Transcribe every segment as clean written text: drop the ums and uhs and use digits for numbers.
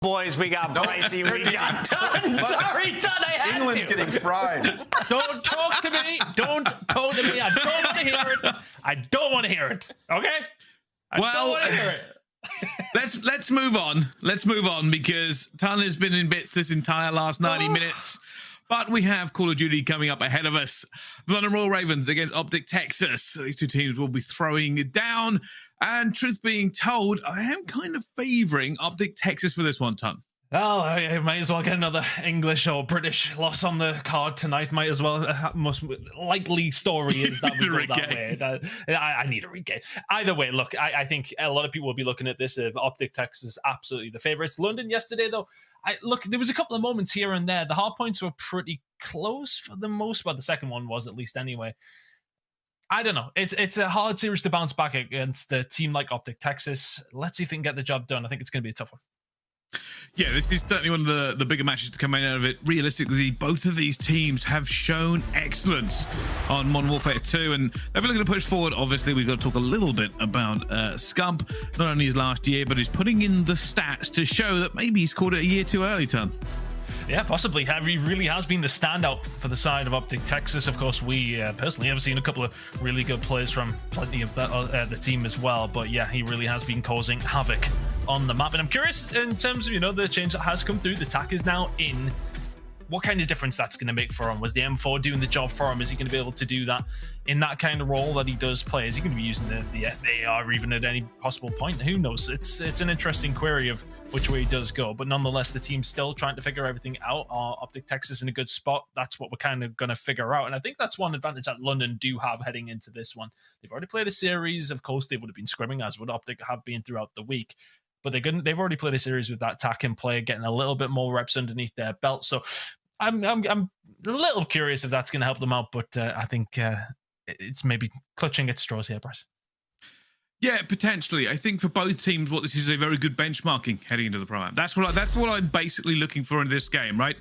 Boys, we got Pricey, we got Dunn. Sorry, Dunn, I had England's to. getting fried. Don't talk to me. Don't talk to me. I don't want to hear it. I don't want to hear it. Okay? I don't want to hear it. let's move on. Let's move on because Tan has been in bits this entire last 90 minutes. But we have Call of Duty coming up ahead of us. The London Royal Ravens against OpTic Texas. These two teams will be throwing it down. And truth being told, I am kind of favouring OpTic Texas for this one, Tan. Well, I might as well get another English or British loss on the card tonight. Might as well. Most likely story is that we go that way. I need a regame. Either way, look, I think a lot of people will be looking at this if OpTic Texas absolutely the favourites. London yesterday, though, look, there was a couple of moments here and there. The hard points were pretty close for the most part. The second one was, at least anyway. I don't know. It's a hard series to bounce back against a team like OpTic Texas. Let's see if they can get the job done. I think it's going to be a tough one. Yeah, this is certainly one of the bigger matches to come out of it. Realistically, both of these teams have shown excellence on Modern Warfare 2, and they've been looking to push forward. Obviously, we've got to talk a little bit about Scump, not only his last year, but he's putting in the stats to show that maybe he's called it a year too early, Ton. Yeah, possibly. He really has been the standout for the side of OpTic Texas. Of course, we personally have seen a couple of really good plays from plenty of the team as well. But yeah, he really has been causing havoc on the map. And I'm curious in terms of, the change that has come through. The TAC is now in. What kind of difference that's going to make for him? Was the M4 doing the job for him? Is he going to be able to do that in that kind of role that he does play? Is he going to be using the AR even at any possible point? Who knows? It's an interesting query of which way he does go. But nonetheless, the team's still trying to figure everything out. OpTic Texas in a good spot. That's what we're kind of going to figure out. And I think that's one advantage that London do have heading into this one. They've already played a series. Of course, they would have been scrimming, as would OpTic have been throughout the week. But they've already played a series with that TAC in play, getting a little bit more reps underneath their belt. So I'm a little curious if that's going to help them out, but I think it's maybe clutching at straws here, Bryce. Yeah, potentially. I think for both teams, this is a very good benchmarking heading into the Pro-Am. That's what I'm basically looking for in this game, right?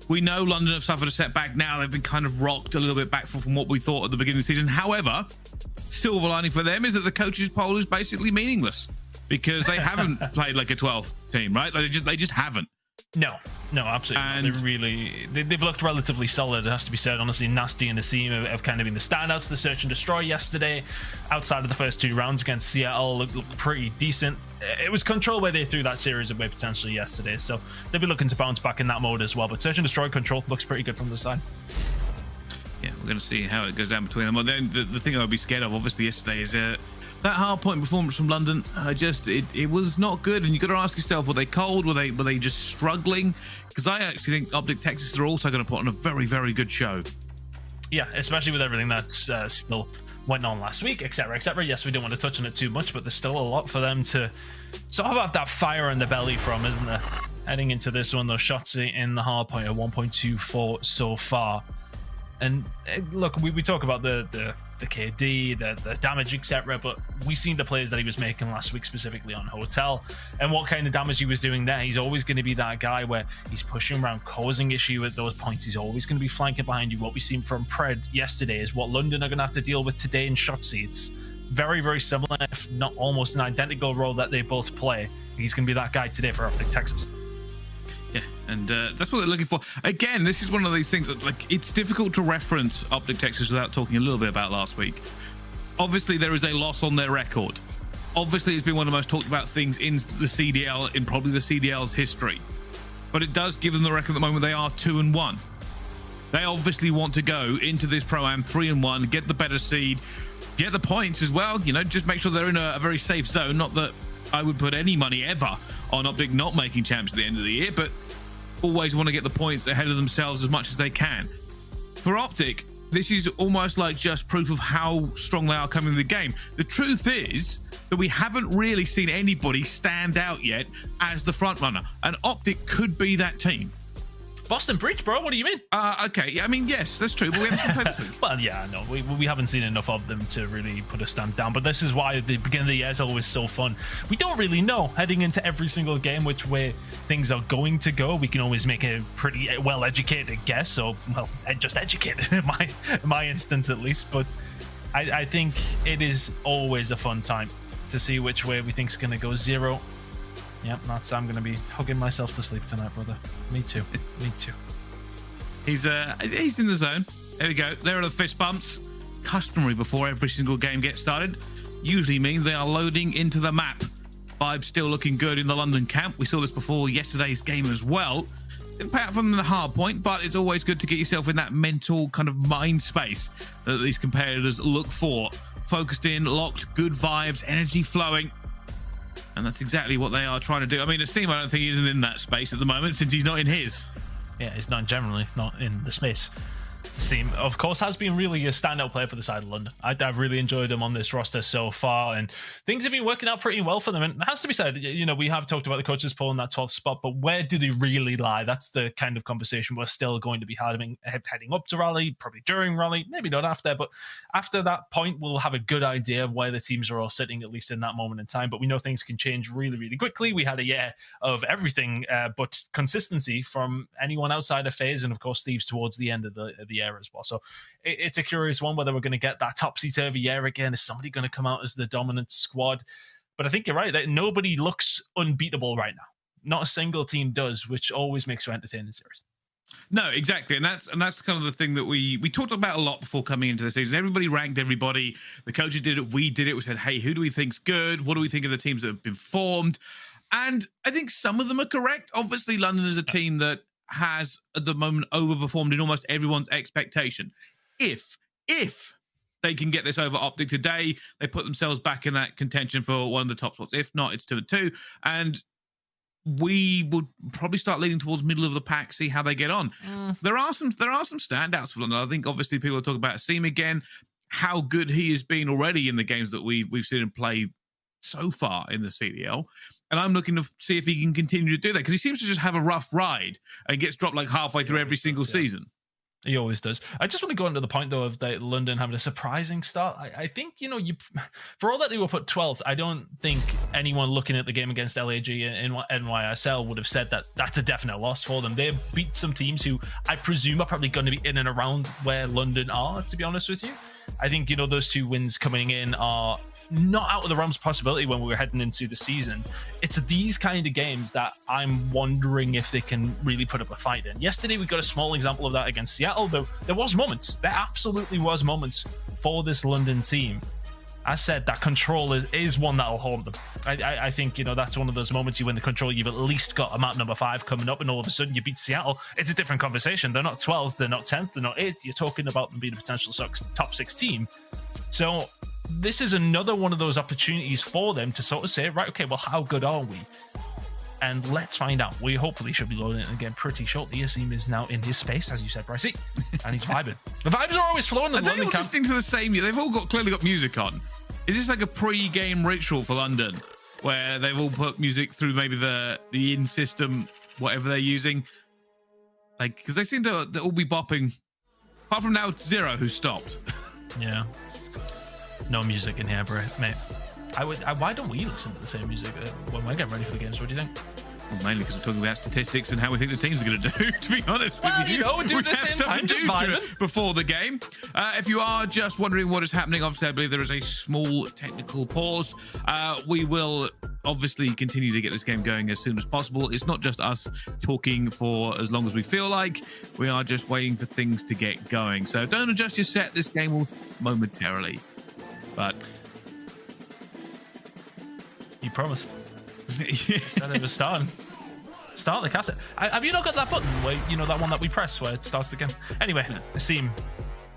We know London have suffered a setback now. They've been kind of rocked a little bit back from what we thought at the beginning of the season. However, silver lining for them is that the coaches poll is basically meaningless because they haven't played like a 12th team, right? Like they just haven't. No, absolutely. And they've looked relatively solid, it has to be said. Honestly, Nastie and the team have kind of been the standouts. The search and destroy yesterday, outside of the first two rounds against Seattle, looked pretty decent. It was Control where they threw that series away potentially yesterday, so they'll be looking to bounce back in that mode as well. But search and destroy Control looks pretty good from the side. Yeah, we're going to see how it goes down between them. Well, then the thing I would be scared of, obviously, yesterday is that hard point performance from London. It was not good, and you got to ask yourself: were they cold? Were they just struggling? Because I actually think OpTic Texas are also going to put on a very, very good show. Yeah, especially with everything that's still went on last week, etc., etc. Yes, we don't want to touch on it too much, but there's still a lot for them to sort of have that fire in the belly from, isn't there? Heading into this one, though, Shotzzy in the hard point at 1.24 so far. And look, we talk about the KD, the damage, etc., but we've seen the plays that he was making last week, specifically on Hotel, and what kind of damage he was doing there. He's always going to be that guy where he's pushing around, causing issue at those points. He's always going to be flanking behind you. What we've seen from Pred yesterday is what London are going to have to deal with today in Shotzzy. It's very, very similar, if not almost an identical role that they both play. He's going to be that guy today for OpTic Texas. Yeah, and that's what they're looking for. Again, this is one of these things that, like, it's difficult to reference OpTic Texas without talking a little bit about last week. Obviously, there is a loss on their record. Obviously, it's been one of the most talked about things in the CDL, in probably the CDL's history. But it does give them the record at the moment. They are 2-1. They obviously want to go into this Pro-Am 3-1, get the better seed, get the points as well. Just make sure they're in a very safe zone. Not that I would put any money ever on OpTic not making champs at the end of the year, but always want to get the points ahead of themselves as much as they can. For OpTic, this is almost like just proof of how strong they are coming in the game. The truth is that we haven't really seen anybody stand out yet as the front runner, and OpTic could be that team. Boston Breach, bro. What do you mean? Okay. I mean, yes, that's true, but we haven't played this week. Well, yeah, no, we haven't seen enough of them to really put a stamp down. But this is why the beginning of the year is always so fun. We don't really know heading into every single game which way things are going to go. We can always make a pretty well-educated guess, or just educated in my instance at least. But I think it is always a fun time to see which way we think is going to go. Zero, Yep, I'm going to be hugging myself to sleep tonight, brother. Me too. Me too. He's in the zone. There we go. There are the fist bumps. Customary before every single game gets started. Usually means they are loading into the map. Vibes still looking good in the London camp. We saw this before yesterday's game as well. Didn't pay out from the hard point, but it's always good to get yourself in that mental kind of mind space that these competitors look for. Focused in, locked, good vibes, energy flowing. And that's exactly what they are trying to do. I mean, aBeZy, I don't think he isn't in that space at the moment since he's not in his. Yeah, he's not generally not in the space. Simp, of course, has been really a standout player for the side of London. I've really enjoyed him on this roster so far, and things have been working out pretty well for them. And it has to be said, you know, we have talked about the coaches pulling that 12th spot, but where do they really lie? That's the kind of conversation we're still going to be heading up to Rally, probably during Rally, maybe not after, but after that point, we'll have a good idea of where the teams are all sitting, at least in that moment in time. But we know things can change really, really quickly. We had a year of everything but consistency from anyone outside of FaZe, and of course, Thieves towards the end of the year as well. So it's a curious one whether we're going to get that topsy-turvy year again. Is somebody going to come out as the dominant squad? But I think you're right, that nobody looks unbeatable right now. Not a single team does, which always makes for entertaining series. No, exactly. And that's kind of the thing that we talked about a lot before coming into the season. Everybody ranked everybody. The coaches did it. We did it. We said, hey, who do we think's good? What do we think of the teams that have been formed? And I think some of them are correct. Obviously, London is a team that has at the moment overperformed in almost everyone's expectation. If they can get this over OpTic today, they put themselves back in that contention for one of the top spots. If not, it's 2-2, and we would probably start leaning towards middle of the pack, see how they get on. There are some standouts for London. I think obviously people are talking about Simp again, how good he has been already in the games that we've seen him play so far in the CDL. And I'm looking to see if he can continue to do that, because he seems to just have a rough ride and gets dropped like halfway through every single season. He always does. I just want to go into the point, though, of London having a surprising start. I think, you know, for all that they were put 12th, I don't think anyone looking at the game against LAG and NYSL would have said that that's a definite loss for them. They beat some teams who I presume are probably going to be in and around where London are, to be honest with you. I think, you know, those two wins coming in are not out of the realms of possibility when we were heading into the season. It's these kind of games that I'm wondering if they can really put up a fight in. Yesterday, we got a small example of that against Seattle, though there was moments. There absolutely was moments for this London team. As said, that control is one that'll haunt them. I think, you know, that's one of those moments you win the control, you've at least got a map number 5 coming up, and all of a sudden you beat Seattle. It's a different conversation. They're not 12th, they're not 10th, they're not 8th. You're talking about them being a potential top 6 team. So this is another one of those opportunities for them to sort of say, right, okay, well, how good are we? And let's find out. We hopefully should be loading it again pretty shortly. Simp is now in his space, as you said, Brycey, and he's vibing. The vibes are always flowing in the London camp. Listening to the same. They've all clearly got music on. Is this like a pre-game ritual for London, where they've all put music through maybe the in-system, whatever they're using? Like, because they seem to all be bopping. Apart from now, Zero, who's stopped. Yeah. No music in here, bro, mate. Why don't we listen to the same music when we're getting ready for the games? What do you think? Well, mainly because we're talking about statistics and how we think the teams are going to do, to be honest with you. You know, do the same time, just vibing. Before the game. If you are just wondering what is happening, obviously, I believe there is a small technical pause. We will obviously continue to get this game going as soon as possible. It's not just us talking for as long as we feel like. We are just waiting for things to get going. So don't adjust your set. This game will momentarily. But you promised. That it was starting. Start the cassette. Have you not got that button where, you know, that one that we press where it starts the game? Anyway, Simp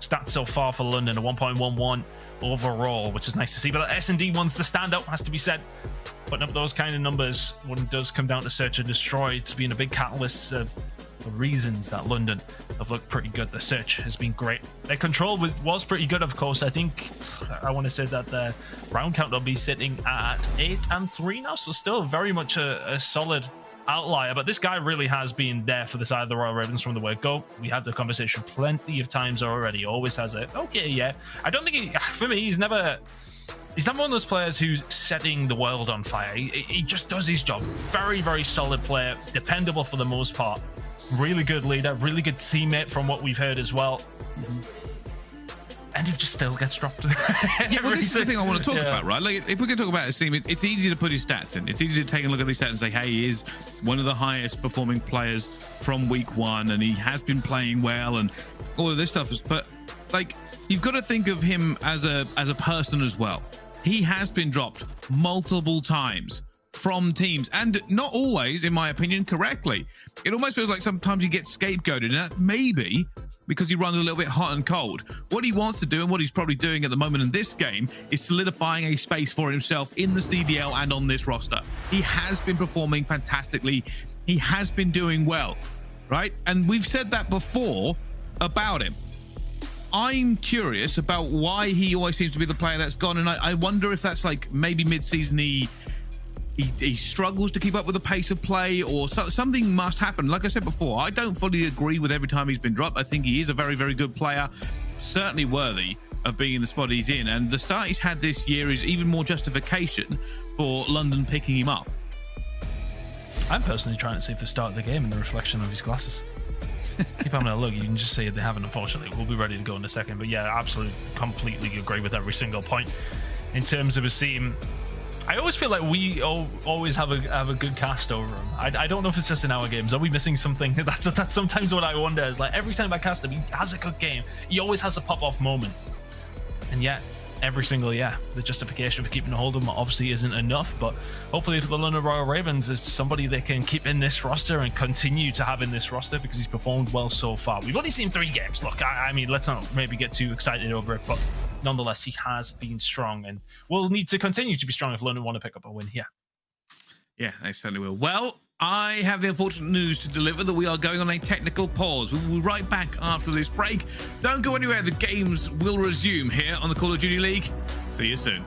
stats so far for London, a 1.11 overall, which is nice to see. But the S&D one's the standout, has to be said. Putting up those kind of numbers when it does come down to search and destroy, it's been a big catalyst of reasons that London have looked pretty good. The search has been great. Their control was pretty good, of course. I think I want to say that the round count will be sitting at 8-3 now, so still very much a solid outlier. But this guy really has been there for the side of the Royal Ravens from the word go. We had the conversation plenty of times already. Always has it. Okay, yeah. I don't think for me, he's never one of those players who's setting the world on fire. He just does his job. Very, very solid player. Dependable for the most part. Really good leader, really good teammate from what we've heard as well. and he just still gets dropped. Yeah, well, this is the thing I want to talk about, right? Like, if we're going to talk about his team, it's easy to put his stats in. It's easy to take a look at these stats and say, hey, he is one of the highest performing players from week 1, and he has been playing well, and all of this stuff. But like, you've got to think of him as a person as well. He has been dropped multiple times from teams, and not always, in my opinion, correctly. It almost feels like sometimes he gets scapegoated, and that maybe because he runs a little bit hot and cold. What he wants to do, and what he's probably doing at the moment in this game, is solidifying a space for himself in the CDL and on this roster. He has been performing fantastically. He has been doing well, right? And we've said that before about him. I'm curious about why he always seems to be the player that's gone, and I wonder if that's like maybe mid-season he struggles to keep up with the pace of play, or something must happen. Like I said before, I don't fully agree with every time he's been dropped. I think he is a very, very good player, certainly worthy of being in the spot he's in, and the start he's had this year is even more justification for London picking him up. I'm personally trying to save the start of the game in the reflection of his glasses. Keep having a look. You can just say they haven't, unfortunately. We'll be ready to go in a second, but yeah, absolutely, completely agree with every single point. In terms of his team, I always feel like we always have a good cast over him. I don't know if it's just in our games. Are we missing something? That's sometimes what I wonder. Is like every time I cast him, he has a good game. He always has a pop-off moment. And yet, every single, the justification for keeping a hold of him obviously isn't enough. But hopefully for the London Royal Ravens, is somebody they can keep in this roster and continue to have in this roster, because he's performed well so far. We've only seen 3 games. Look, I mean, let's not maybe get too excited over it, but nonetheless, he has been strong, and will need to continue to be strong if London want to pick up a win here. Yeah, they certainly will. Well, I have the unfortunate news to deliver that we are going on a technical pause. We will be right back after this break. Don't go anywhere. The games will resume here on the Call of Duty League. See you soon.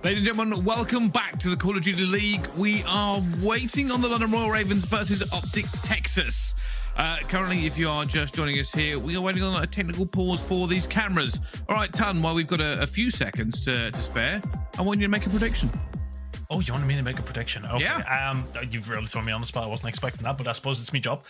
Ladies and gentlemen, welcome back to the Call of Duty League. We are waiting on the London Royal Ravens versus OpTic Texas. Currently, if you are just joining us here, we are waiting on a technical pause for these cameras. All right, Tan, while we've got a few seconds to spare, I want you to make a prediction. Oh, you wanted me to make a prediction? Okay. Yeah. You've really thrown me on the spot. I wasn't expecting that, but I suppose it's my job.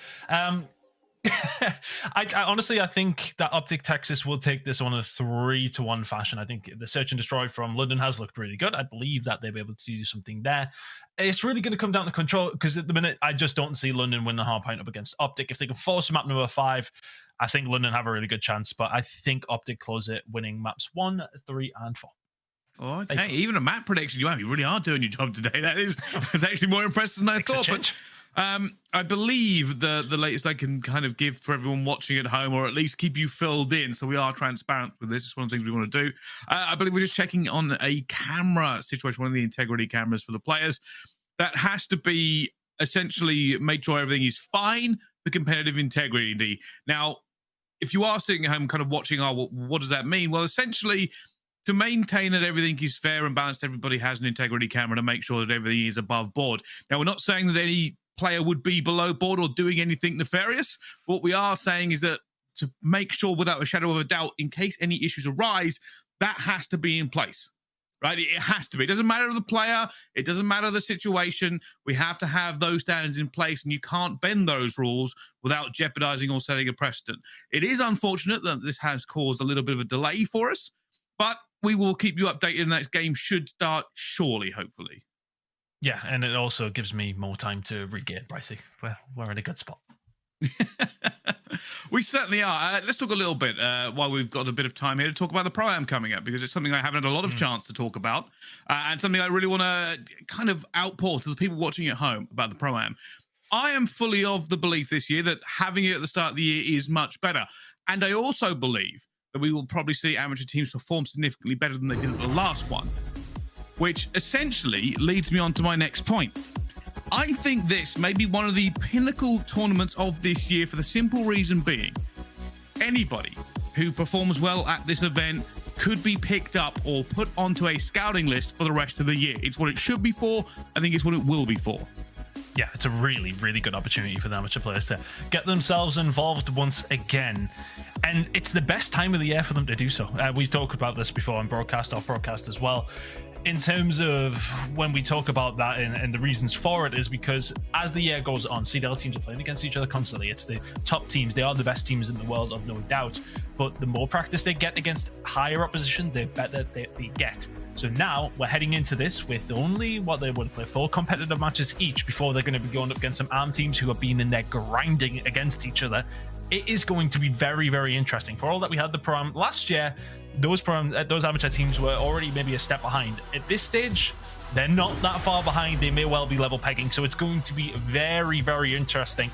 I honestly, I think that OpTic Texas will take this on a 3-1 fashion. I think the search and destroy from London has looked really good. I believe that they'll be able to do something there. It's really going to come down to control, because at the minute, I just don't see London win the hardpoint up against OpTic. If they can force map number 5, I think London have a really good chance, but I think OpTic close it, winning maps 1, 3, and 4. Oh, okay, even a map prediction. You really are doing your job today. That's actually more impressive than I thought. But I believe the latest I can kind of give for everyone watching at home, or at least keep you filled in, so we are transparent with this. It's one of the things we want to do. I believe we're just checking on a camera situation, one of the integrity cameras for the players. That has to be essentially make sure everything is fine for competitive integrity. Now, if you are sitting at home kind of watching, what does that mean? Well, essentially, to maintain that everything is fair and balanced, everybody has an integrity camera to make sure that everything is above board. Now, we're not saying that any player would be below board or doing anything nefarious. What we are saying is that to make sure without a shadow of a doubt, in case any issues arise, that has to be in place, right? It has to be. It doesn't matter the player. It doesn't matter the situation. We have to have those standards in place, and you can't bend those rules without jeopardizing or setting a precedent. It is unfortunate that this has caused a little bit of a delay for us, but we will keep you updated, and that game should start shortly, hopefully. Yeah, and it also gives me more time to regain Pricey. We're in a good spot. We certainly are. Let's talk a little bit, while we've got a bit of time here, to talk about the Pro-Am coming up, because it's something I haven't had a lot of chance to talk about, and something I really want to kind of outpour to the people watching at home about the Pro-Am. I am fully of the belief this year that having it at the start of the year is much better. And I also believe that we will probably see amateur teams perform significantly better than they did at the last one, which essentially leads me on to my next point. I think this may be one of the pinnacle tournaments of this year, for the simple reason being, anybody who performs well at this event could be picked up or put onto a scouting list for the rest of the year. It's what it should be for. I think it's what it will be for. Yeah, it's a really, really good opportunity for the amateur players to get themselves involved once again. And it's the best time of the year for them to do so. We've talked about this before on broadcast, off broadcast as well. In terms of when we talk about that and the reasons for it, is because as the year goes on, CDL teams are playing against each other constantly. It's the top teams. They are the best teams in the world, of no doubt. But the more practice they get against higher opposition, the better they get. So now we're heading into this with only what they would play 4 competitive matches each before they're going to be going up against some ARM teams who have been in there grinding against each other. It is going to be very, very interesting. For all that we had the Pro-Am last year, those amateur teams were already maybe a step behind. At this stage, they're not that far behind. They may well be level pegging. So it's going to be very, very interesting.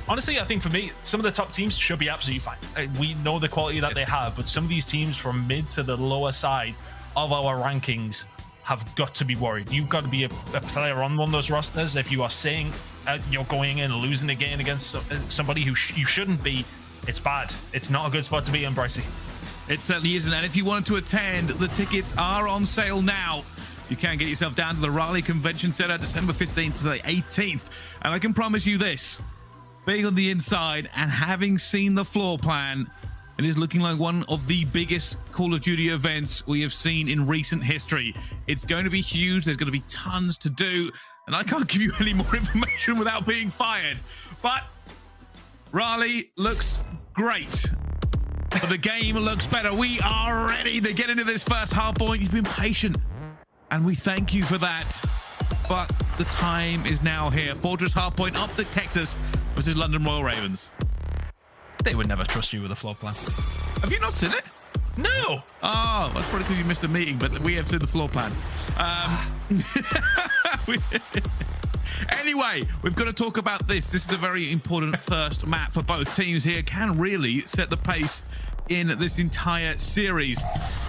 Honestly, I think for me, some of the top teams should be absolutely fine. We know the quality that they have, but some of these teams from mid to the lower side of our rankings have got to be worried. You've got to be a player on one of those rosters. If you are saying you're going in and losing again against somebody who you shouldn't be, it's bad. It's not a good spot to be in, Pricey. It certainly isn't. And if you wanted to attend, the tickets are on sale now. You can get yourself down to the Raleigh Convention Center December 15th to the 18th. And I can promise you this, being on the inside and having seen the floor plan, it is looking like one of the biggest Call of Duty events we have seen in recent history. It's going to be huge. There's going to be tons to do. And I can't give you any more information without being fired. But Raleigh looks great. But the game looks better. We are ready to get into this first hardpoint. You've been patient, and we thank you for that. But the time is now here. Fortress hardpoint, OpTic Texas versus London Royal Ravens. They would never trust you with a floor plan. Have you not seen it? No. Oh, that's probably because you missed a meeting, but we have seen the floor plan. Anyway, we've got to talk about this. This is a very important first map for both teams here. Can really set the pace in this entire series.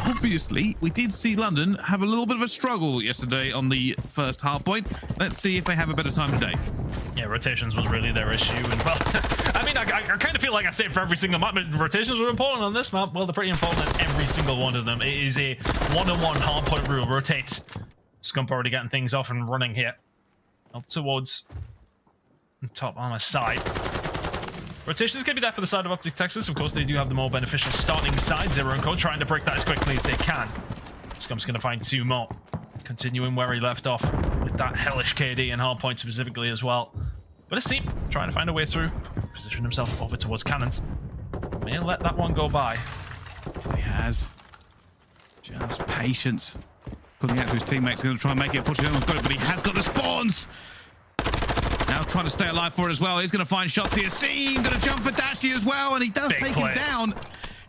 Obviously, we did see London have a little bit of a struggle yesterday on the first hardpoint. Let's see if they have a better time today. Yeah, rotations was really their issue. And well, I mean, I kind of feel like I say it for every single map, but rotations were important on this map. Well, they're pretty important on every single one of them. It is a one-on-one hardpoint rule. Rotate. Scump already getting things off and running here. Up towards the top on the side. Rotation is going to be there for the side of OpTic Texas. Of course, they do have the more beneficial starting side. Zero and Co trying to break that as quickly as they can. Scump's going to find 2 more. Continuing where he left off with that hellish KD and hard point specifically as well. But it's Simp trying to find a way through. Position himself over towards cannons. May let that one go by. He has just patience. Putting out to his teammates, going to try and make it. Unfortunately, no one's got it, but he has got the spawns. Now trying to stay alive for it as well. He's going to find Shotzzy. Seam going to jump for Dashy as well, and he does take him down.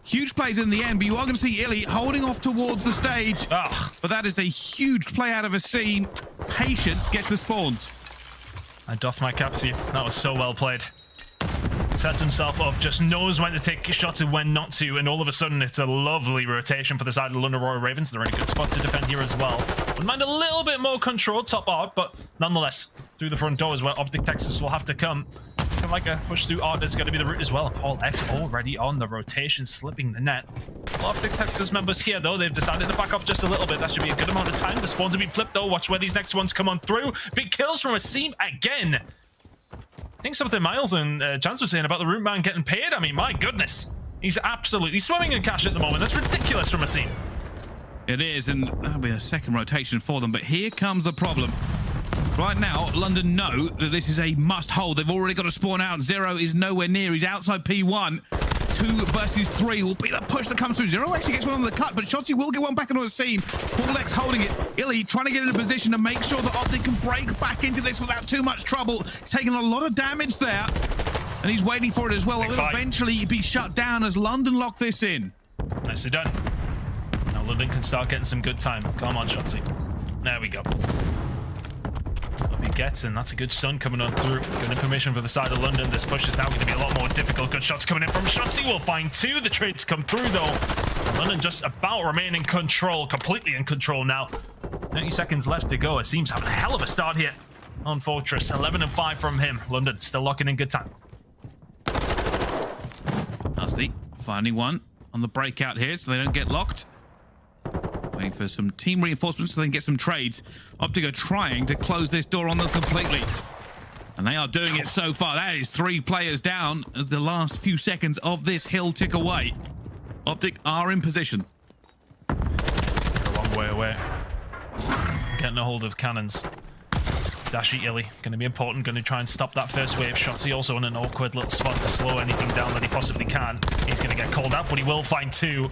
Huge plays in the end, but you are going to see iLLeY holding off towards the stage. But that is a huge play out of a Seam. Patience gets the spawns. I doff my cap to you. That was so well played. Sets himself up, just knows when to take shots and when not to, and all of a sudden it's a lovely rotation for the side of the London Royal Ravens. They're in a good spot to defend here as well. Wouldn't mind a little bit more control top art, but nonetheless, through the front door is where OpTic Texas will have to come. Looking like a push through art is going to be the route as well. PaulEhx already on the rotation, slipping the net. OpTic Texas members here, though, they've decided to back off just a little bit. That should be a good amount of time. The spawns have been flipped, though. Watch where these next ones come on through. Big kills from a Seam again. I think something Miles and Chance were saying about the root man getting paid. I mean, my goodness. He's absolutely swimming in cash at the moment. That's ridiculous from a Seam. It is, and that'll be a second rotation for them. But here comes the problem. Right now, London know that this is a must-hold. They've already got to spawn out. Zero is nowhere near. He's outside P1. 2 versus 3 will be the push that comes through. Zero actually gets one on the cut, but Shotzzy will get one back on the Seam. PaulEhx holding it. iLLeY trying to get in a position to make sure that OpTic can break back into this without too much trouble. He's taking a lot of damage there, and he's waiting for it as well. It'll eventually be shut down as London lock this in. Nicely done. Now London can start getting some good time. Come on, Shotzzy. There we go. Up he gets, and that's a good stun coming on through. Good information for the side of London. This push is now going to be a lot more difficult. Good shots coming in from Shotzzy. We'll find 2. The trades come through, though. London just about remain in control, completely in control now. 30 seconds left to go. It seems having a hell of a start here on Fortress. 11 and 5 from him. London still locking in good time. Nastie finding one on the breakout here so they don't get locked. Waiting for some team reinforcements so they can get some trades. OpTic are trying to close this door on them completely. And they are doing it so far. That is 3 players down as the last few seconds of this hill tick away. OpTic are in position. A long way away. Getting a hold of cannons. Dashy iLLeY going to be important, going to try and stop that first wave. Shotzzy also in an awkward little spot to slow anything down that he possibly can. He's going to get called out, but he will find 2.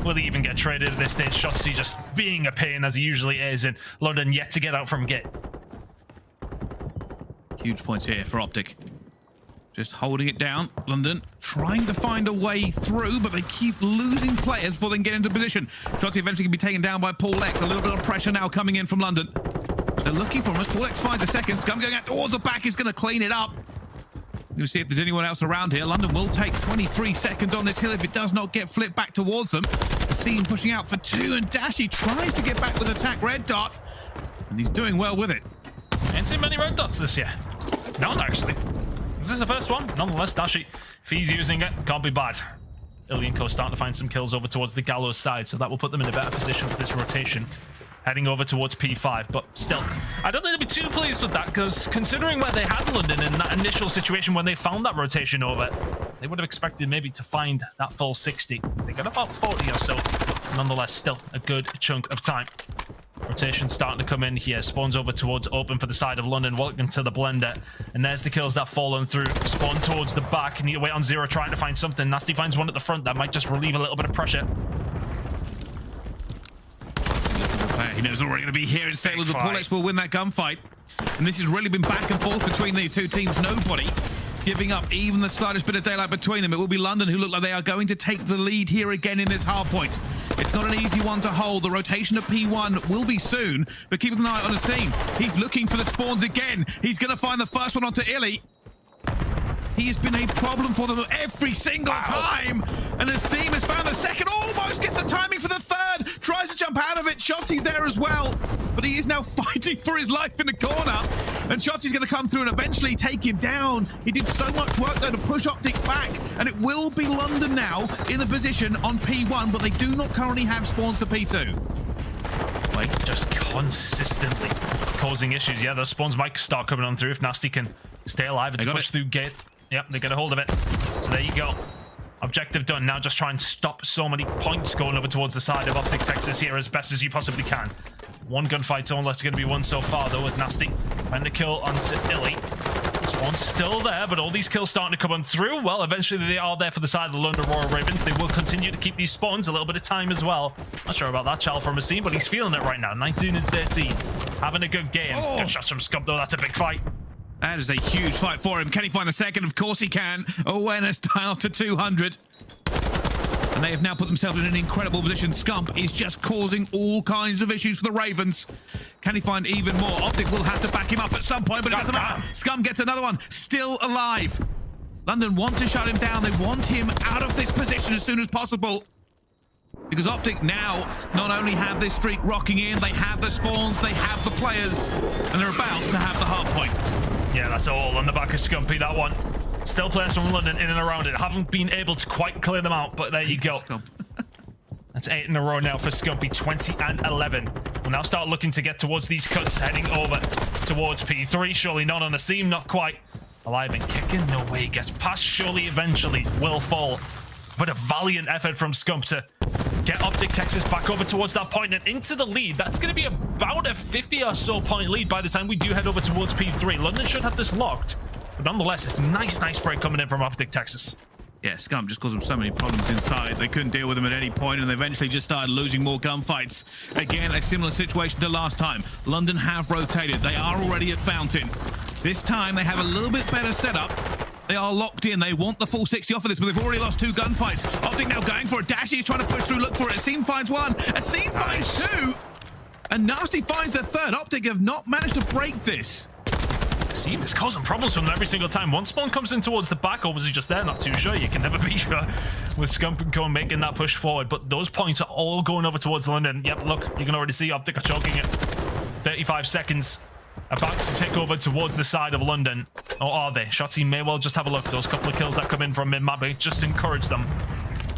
Will he even get traded at this stage? Shotzzy just being a pain as he usually is, and London yet to get out from gate. Huge points here for OpTic. Just holding it down. London trying to find a way through, but they keep losing players before they can get into position. Shotzzy eventually can be taken down by PaulEhx. A little bit of pressure now coming in from London. They're looking for him as PaulEhx finds a second. Scump going out towards the back. He's going to clean it up. We'll see if there's anyone else around here. London will take 23 seconds on this hill if it does not get flipped back towards them. Seam pushing out for 2, and Dashy tries to get back with attack red dot, and he's doing well with it. Ain't seen many red dots this year. None, actually. This is the first one. Nonetheless, Dashy, if he's using it, can't be bad. iLLeY and Co starting to find some kills over towards the Gallows side, so that will put them in a better position for this rotation. Heading over towards P5, but still, I don't think they'll be too pleased with that, because considering where they had London in that initial situation when they found that rotation over, they would have expected maybe to find that full 60. They got about 40 or so. Nonetheless, still a good chunk of time. Rotation starting to come in here. Spawns over towards open for the side of London. Welcome to the blender. And there's the kills that fallen through. Spawn towards the back. Need to wait on Zero, trying to find something. Nastie finds one at the front. That might just relieve a little bit of pressure. He knows already going to be here in Sailors. The PaulEhx will win that gunfight. And this has really been back and forth between these 2 teams. Nobody giving up even the slightest bit of daylight between them. It will be London who look like they are going to take the lead here again in this hard point. It's not an easy one to hold. The rotation at P1 will be soon, but keep an eye on the Seam. He's looking for the spawns again. He's going to find the first one onto iLLeY. He has been a problem for them every single time. And the Seam has found the second, almost gets the timing for the third. Tries to jump out of it. Shotzzy's there as well. But he is now fighting for his life in the corner. And Shotzzy's going to come through and eventually take him down. He did so much work there to push OpTic back. And it will be London now in the position on P1, but they do not currently have spawns for P2. Like, just consistently causing issues. Yeah, those spawns might start coming on through if Nastie can stay alive. It's pushed through gate. Yep, they get a hold of it. So there you go. Objective done. Now just try and stop so many points going over towards the side of OpTic Texas here as best as you possibly can. One gunfight only. It's going to be one so far, though, with Nastie. Trying to kill onto iLLeY. This one's still there, but all these kills starting to come on through. Well, eventually they are there for the side of the London Royal Ravens. They will continue to keep these spawns. A little bit of time as well. Not sure about that child from a scene, but he's feeling it right now. 19 and 13. Having a good game. Good shots from Scump, though. That's a big fight. That is a huge fight for him. Can he find the second? Of course he can. Awareness dialed to 200. And they have now put themselves in an incredible position. Scump is just causing all kinds of issues for the Ravens. Can he find even more? OpTic will have to back him up at some point, but it doesn't matter. Scump gets another one. Still alive. London want to shut him down. They want him out of this position as soon as possible. Because OpTic now not only have this streak rocking in, they have the spawns, they have the players, and they're about to have the hard point. Yeah, that's all on the back of Scumpy, that one. Still players from London in and around it. Haven't been able to quite clear them out, but there you go. That's 8 in a row now for Scumpy, 20 and 11. We'll now start looking to get towards these cuts, heading over towards P3. Surely not on the seam, not quite. Alive and kicking, no way he gets past. Surely eventually will fall. But a valiant effort from Scump to get OpTic Texas back over towards that point and into the lead. That's going to be about a 50 or so point lead by the time we do head over towards P3. London should have this locked. But nonetheless, a nice break coming in from OpTic Texas. Yeah, Scump just caused them so many problems inside. They couldn't deal with them at any point, and they eventually just started losing more gunfights. Again, a similar situation to last time. London have rotated. They are already at Fountain. This time, they have a little bit better setup. They are locked in. They want the full 60 off of this, but they've already lost 2 gunfights. OpTic now going for it. Dashy is trying to push through, look for it. aBeZy finds 1. aBeZy finds 2. And Nastie finds the 3rd. OpTic have not managed to break this. Team is causing problems from them every single time. One spawn comes in towards the back, or was he just there? Not too sure. You can never be sure with Scump and Co making that push forward. But those points are all going over towards London. Yep, look, you can already see OpTic are choking it. 35 seconds. About to take over towards the side of London. Or are they? Shotzzy may well just have a look. Those couple of kills that come in from mid-map just encourage them.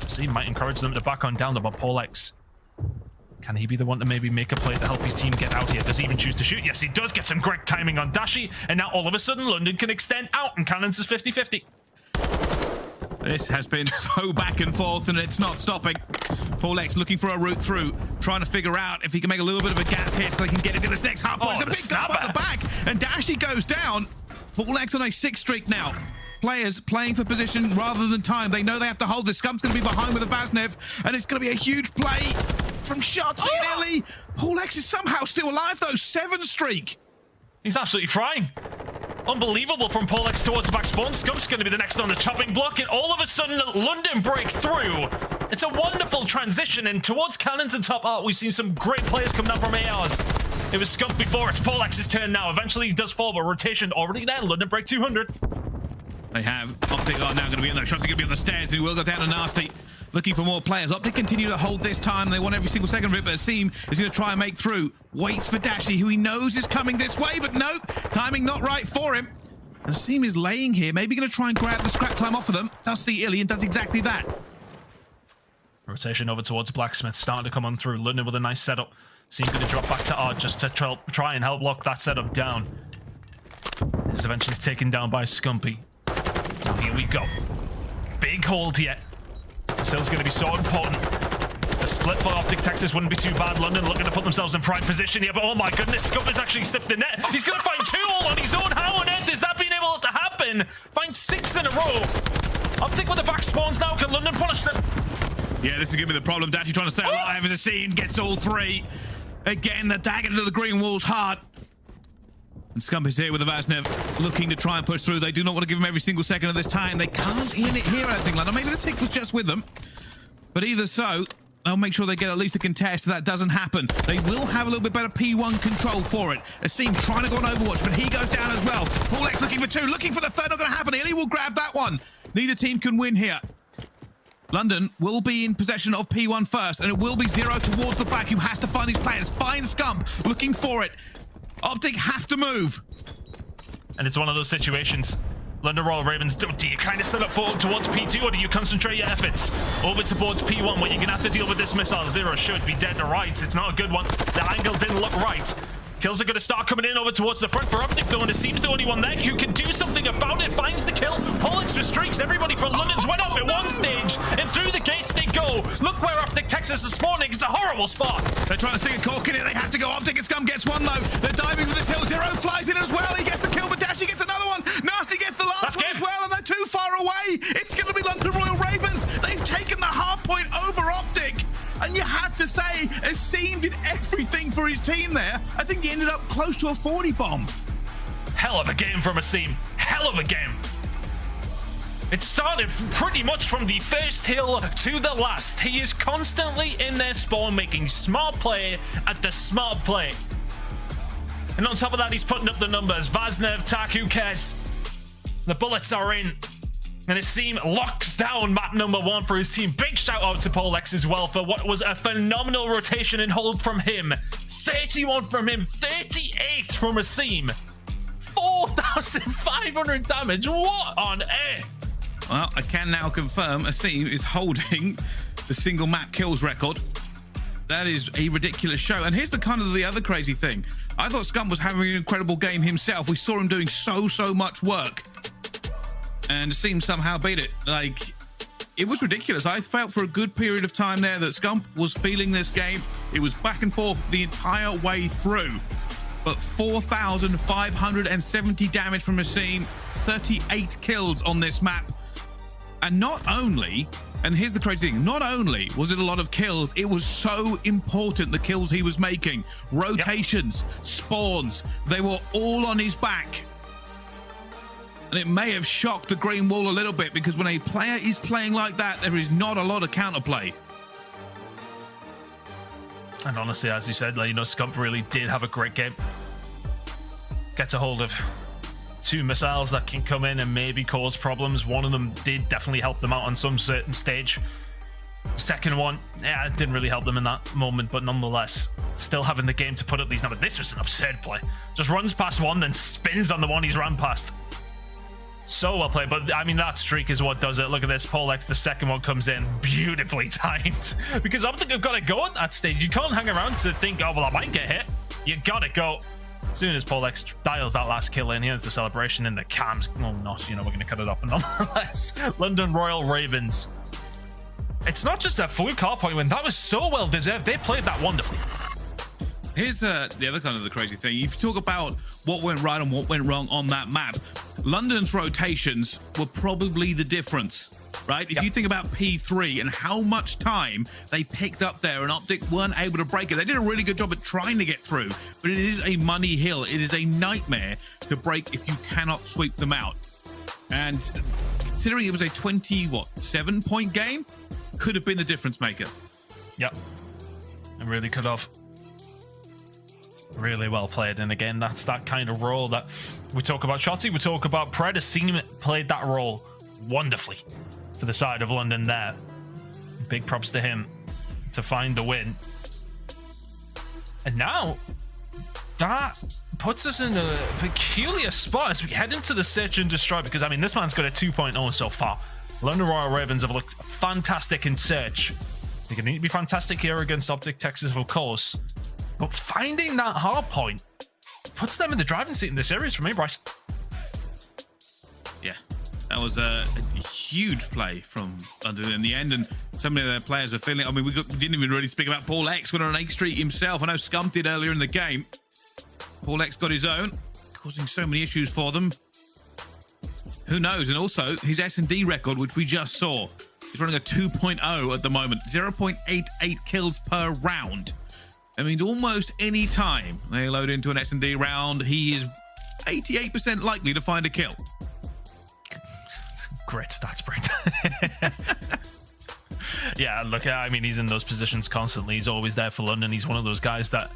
See, might encourage them to back on down to PaulEhx. Can he be the one to maybe make a play to help his team get out here? Does he even choose to shoot? Yes, he does. Get some great timing on Dashy. And now all of a sudden, London can extend out and Cannons is 50-50. This has been so back and forth, and it's not stopping. PaulEhx looking for a route through, trying to figure out if he can make a little bit of a gap here so they can get into this next hard point. It's a big gap at the back, and Dashy goes down. PaulEhx on a 6 streak now. Players playing for position rather than time. They know they have to hold this. Scump's going to be behind with a Vaznev, and it's going to be a huge play from Shotzzy and iLLeY. PaulEhx is somehow still alive, though. 7 streak. He's absolutely frying. Unbelievable from PaulEhx towards the back spawn. Scump's going to be the next on the chopping block, and all of a sudden, London break through. It's a wonderful transition, and towards Cannons and top art, we've seen some great players come down from ARs. It was Scump before. It's PaulEx's turn now. Eventually, he does fall, but rotation already there. London break 200. They have. OpTic are now going to be in there. Shotzzy going to be on the stairs, and he will go down to Nastie. Looking for more players. OpTic continue to hold this time. They want every single second of it, but aBeZy is going to try and make through. Waits for Dashy, who he knows is coming this way, but no, timing not right for him. And aBeZy is laying here, maybe going to try and grab the scrap time off of them. Does see iLLeY and does exactly that. Rotation over towards Blacksmith, starting to come on through. London with a nice setup. Seem going to drop back to Art just to try and help lock that setup down. It's eventually taken down by Scumpy. Now here we go. Big hold here. Still's going to be so important. A split for OpTic Texas wouldn't be too bad. London looking to put themselves in prime position here, but oh my goodness, Scump has actually slipped the net. He's going to find 2 all on his own. How on earth is that being able to happen? Find 6 in a row. OpTic with the back spawns now. Can London punish them? Yeah, this is going to be the problem. Dashy trying to stay alive as aBeZy gets all 3. Again, the dagger to the green wall's hard. And Scump is here with the Vaznev, looking to try and push through. They do not want to give him every single second of this time. They can't in it here, I think. Like, maybe the tick was just with them. But either so, they'll make sure they get at least a contest. That doesn't happen. They will have a little bit better P1 control for it. aBeZy trying to go on Overwatch, but he goes down as well. PaulEhx looking for 2, looking for the 3rd. Not going to happen. iLLeY will grab that one. Neither team can win here. London will be in possession of P1 first, and it will be 0 towards the back, who has to find these players. Find Scump, looking for it. OpTic have to move. And it's one of those situations. London Royal Ravens, do you kind of set up towards P2, or do you concentrate your efforts over towards P1, where you're going to have to deal with this missile? Zero should be dead to rights. It's not a good one. The angle didn't look right. Kills are going to start coming in over towards the front for OpTic, though, and it seems the only one there who can do something about it. Finds the kill. PaulEhx streaks. Everybody from London's went up at one stage, and through the gates they go. Look where OpTic Texas is spawning. It's a horrible spot. They're trying to stick a cork in it. They have to go. OpTic and Scump gets one, though. They're diving for this hill. Zero flies in as well. He gets the kill, but Dashy gets another one. Nastie gets the last one as well, and they're too far away. It's going to be London Royal Ravens. They've taken the hard point over OpTic. And you have to say, aBeZy did everything for his team there. I think he ended up close to a 40 bomb. Hell of a game from aBeZy. Hell of a game. It started pretty much from the first hill to the last. He is constantly in their spawn, making smart play at the smart play. And on top of that, he's putting up the numbers. Vaznev, Tak, who cares? The bullets are in. And aBeZy locks down map number 1 for his team. Big shout out to PaulEhx as well for what was a phenomenal rotation and hold from him. 31 from him, 38 from aBeZy. 4,500 damage. What on earth? Well, I can now confirm aBeZy is holding the single map kills record. That is a ridiculous show. And here's the other crazy thing. I thought Scump was having an incredible game himself. We saw him doing so much work. And aBeZy somehow beat it. Like, it was ridiculous. I felt for a good period of time there that Scump was feeling this game. It was back and forth the entire way through. But 4,570 damage from aBeZy, 38 kills on this map. And not only, and here's the crazy thing, not only was it a lot of kills, it was so important, the kills he was making. Rotations, spawns, they were all on his back. And it may have shocked the green wall a little bit, because when a player is playing like that, there is not a lot of counterplay. And honestly, as you said, like, you know, Scump really did have a great game. Gets a hold of 2 missiles that can come in and maybe cause problems. One of them did definitely help them out on some certain stage. The second one, yeah, it didn't really help them in that moment, but nonetheless, still having the game to put up these numbers. This was an absurd play. Just runs past one, then spins on the one he's ran past. So well played, but I mean, that streak is what does it. Look at this, PaulEhx, the second one comes in, beautifully timed. Because I think I've got to go at that stage. You can't hang around to think, oh, well, I might get hit. You gotta go. As soon as PaulEhx dials that last kill in, here's the celebration in the cams. Well, not, you know, we're gonna cut it off, but nonetheless. London Royal Ravens. It's not just a fluke hard point win. That was so well deserved. They played that wonderfully. Here's the other kind of the crazy thing. If you talk about what went right and what went wrong on that map, London's rotations were probably the difference, right? If you think about P3 and how much time they picked up there, and OpTic weren't able to break it. They did a really good job at trying to get through, but it is a money hill. It is a nightmare to break if you cannot sweep them out. And considering it was a 7-point game, could have been the difference maker. Yep. It really could have. Really well played. And again, that's that kind of role that we talk about. Shotzzy, we talk about Pred. aBeZy played that role wonderfully for the side of London there. Big props to him to find the win. And now that puts us in a peculiar spot as we head into the search and destroy, because I mean, this man's got a 2.0 so far. London Royal Ravens have looked fantastic in search. They can need to be fantastic here against OpTic Texas, of course. But finding that hard point puts them in the driving seat in this series for me, Bryce. Yeah, that was a huge play from London in the end, and so many of their players are feeling. I mean, we didn't even really speak about PaulEhx went on an 8 streak himself. I know Scump did earlier in the game. PaulEhx got his own, causing so many issues for them. Who knows? And also his S&D record, which we just saw, he's running a 2.0 at the moment, 0.88 kills per round. I mean, almost any time they load into an S&D round, he is 88% likely to find a kill. Great stats, Brent. Yeah, look, I mean, he's in those positions constantly. He's always there for London. He's one of those guys that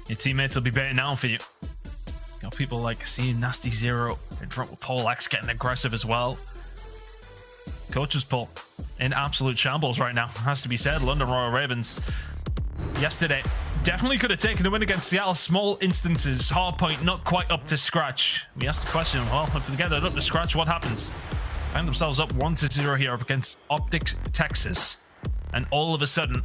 your teammates will be betting down for you. You know, people like seeing Nastie 0 and drop with PaulEhx getting aggressive as well. Coach's pull in absolute shambles right now, has to be said. London Royal Ravens yesterday definitely could have taken a win against Seattle. Small instances, hardpoint not quite up to scratch. We asked the question, well, if they get it up to scratch, what happens? Find themselves up 1-0 here up against OpTic Texas. And all of a sudden,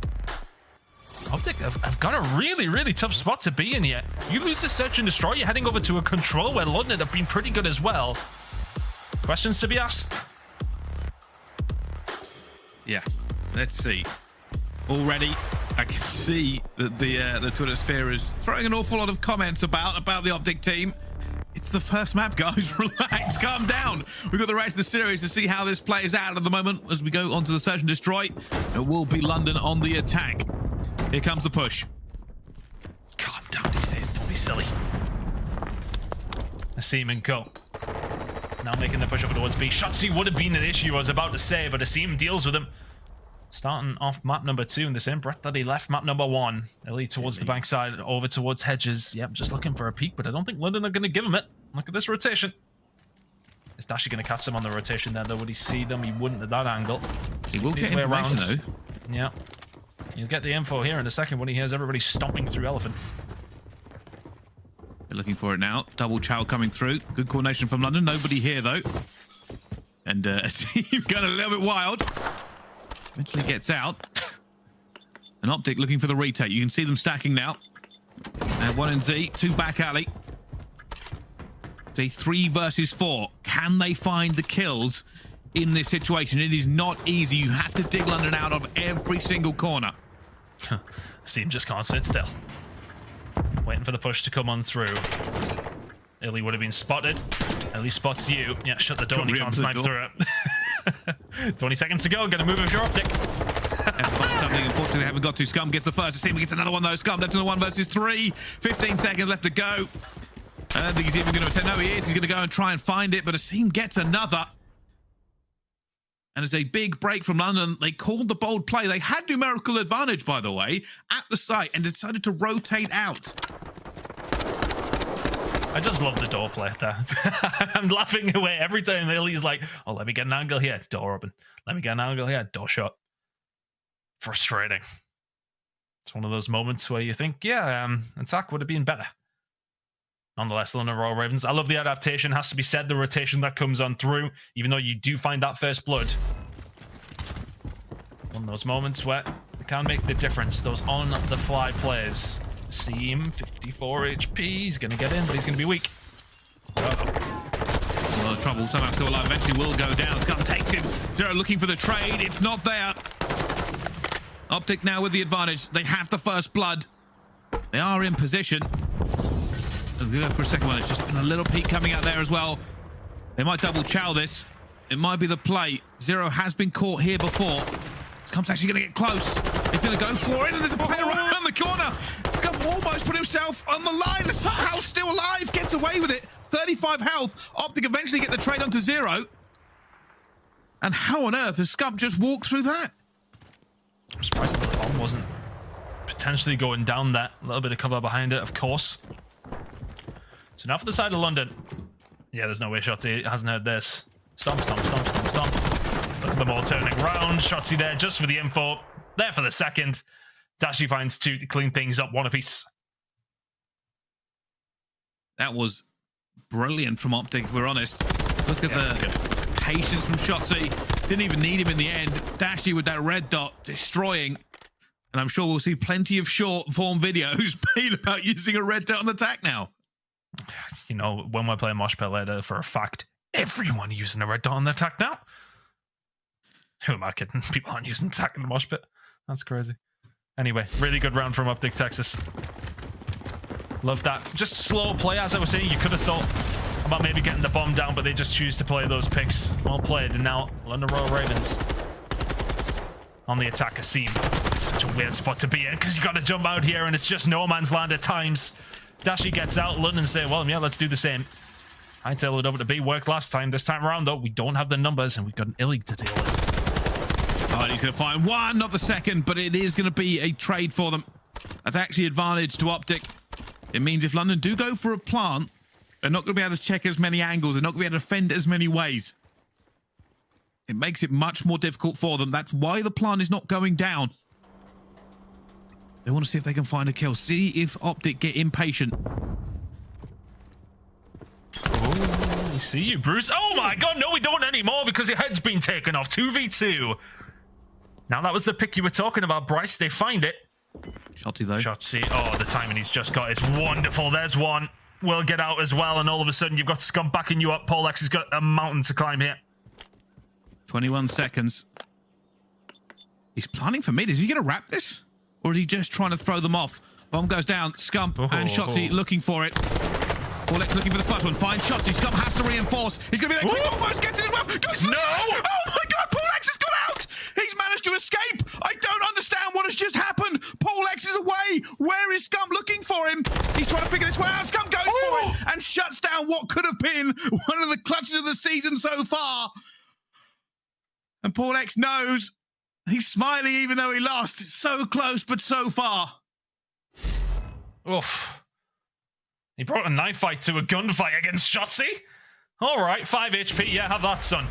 OpTic have got a really tough spot to be in here. You lose the search and destroy, you're heading over to a control where London have been pretty good as well. Questions to be asked? Yeah, let's see. Already, I can see that the Twitter sphere is throwing an awful lot of comments about the OpTic team. It's the first map, guys. Relax, calm down. We've got the rest of the series to see how this plays out at the moment as we go onto the search and destroy. It will be London on the attack. Here comes the push. Calm down, he says. Don't be silly. Asim and go. Now making the push up towards B. Shotzzy would have been an issue, I was about to say, but Asim deals with him. Starting off map number 2 in the same breath that he left map number 1. iLLeY towards the bankside, over towards Hedges. Yep, just looking for a peek, but I don't think London are going to give him it. Look at this rotation. Is Dashy going to catch him on the rotation there, though? Would he see them? He wouldn't at that angle. He will get information, though. Yeah. You'll get the info here in a second when he hears everybody stomping through Elephant. They're looking for it now. Double chow coming through. Good coordination from London. Nobody here, though. And Asim going a little bit wild. Eventually gets out. And OpTic looking for the retake. You can see them stacking now. And 1 in Z, 2 back alley. They 3 versus 4. Can they find the kills in this situation? It is not easy. You have to dig London out of every single corner. Asim just can't sit still. Waiting for the push to come on through. iLLeY would have been spotted. iLLeY spots you. Yeah, shut the door and he can't snipe through it. 20 seconds to go. Gonna move if you're OpTic. And find something. Unfortunately, they haven't got to. Scump gets the first. Asim gets another one, though. Scump left in the 1 versus 3. 15 seconds left to go. I don't think he's even going to attempt. No, he is. He's going to go and try and find it, but Asim gets another. And it's a big break from London. They called the bold play. They had numerical advantage, by the way, at the site and decided to rotate out. I just love the door play there. I'm laughing away every time iLLeY's like, oh, let me get an angle here, door open. Let me get an angle here, door shut. Frustrating. It's one of those moments where you think, yeah, attack would have been better. Nonetheless, London Royal Ravens. I love the adaptation, has to be said, the rotation that comes on through, even though you do find that first blood. One of those moments where it can make the difference, those on-the-fly plays. Asim, 54 HP, he's going to get in, but he's going to be weak. A lot of trouble, somehow still alive, eventually will go down. Scump takes him. Zero looking for the trade, it's not there. OpTic now with the advantage. They have the first blood. They are in position. We'll go for a second one. It's just been a little peek coming out there as well. They might double chow this. It might be the play. Zero has been caught here before. Scump's actually going to get close. He's going to go for it, and there's a player right around the corner. Scump almost put himself on the line. Somehow still alive, gets away with it. 35 health. OpTic eventually get the trade onto Zero. And how on earth has Scump just walked through that? I'm surprised that the bomb wasn't potentially going down there. A little bit of cover behind it, of course. So now for the side of London. Yeah, there's no way Shotzzy hasn't heard this. Stomp, stomp, stomp, stomp, stomp. Look at them all turning around. Shotzzy there just for the info. There for the second. Dashy finds 2 to clean things up, 1 apiece. That was brilliant from OpTic, if we're honest. Look at the patience from Shotzzy. Didn't even need him in the end. Dashy with that red dot destroying. And I'm sure we'll see plenty of short form videos made about using a red dot on attack now. You know, when we're playing Mosh Pit later, for a fact, everyone using a red dot on their attack now. Who am I kidding? People aren't using attack in the Mosh Pit. That's crazy. Anyway, really good round from OpTic Texas. Love that. Just slow play, as I was saying. You could have thought about maybe getting the bomb down, but they just choose to play those picks. Well played. And now London Royal Ravens on the attack. Asim. Such a weird spot to be in because you got to jump out here and it's just no man's land at times. Dashy gets out. London say, well, yeah, let's do the same. I tell it over to B. Worked last time. This time around, though, we don't have the numbers and we've got an iLLeY to deal with. Oh, he's going to find 1, not the second, but it is going to be a trade for them. That's actually advantage to OpTic. It means if London do go for a plant, they're not going to be able to check as many angles. They're not going to be able to defend as many ways. It makes it much more difficult for them. That's why the plant is not going down. They want to see if they can find a kill. See if OpTic get impatient. Oh, we see you, Bruce. Oh my god, no, we don't anymore because your head's been taken off. 2v2. Now that was the pick you were talking about, Bryce. They find it. Shotzzy, though. Shotzzy. Oh, the timing he's just got is wonderful. There's one. We'll get out as well, and all of a sudden you've got Scump backing you up. PaulEhx has got a mountain to climb here. 21 seconds. He's planning for mid. Is he going to wrap this? Or is he just trying to throw them off? Bomb goes down. Scump and Shotzzy looking for it. PaulEhx looking for the first one. Finds Shotzzy. Scump has to reinforce. He's going to be there. Quick, almost gets it as well. Goes no! Oh my god, PaulEhx has got out! He's managed to escape. I don't understand what has just happened. PaulEhx is away. Where is Scump looking for him? He's trying to figure this one out. Scump goes for it and shuts down what could have been one of the clutches of the season so far. And PaulEhx knows. He's smiling even though he lost. So close, but so far. Oof. He brought a knife fight to a gunfight against Shotzzy. All right, 5 HP. Yeah, have that, son.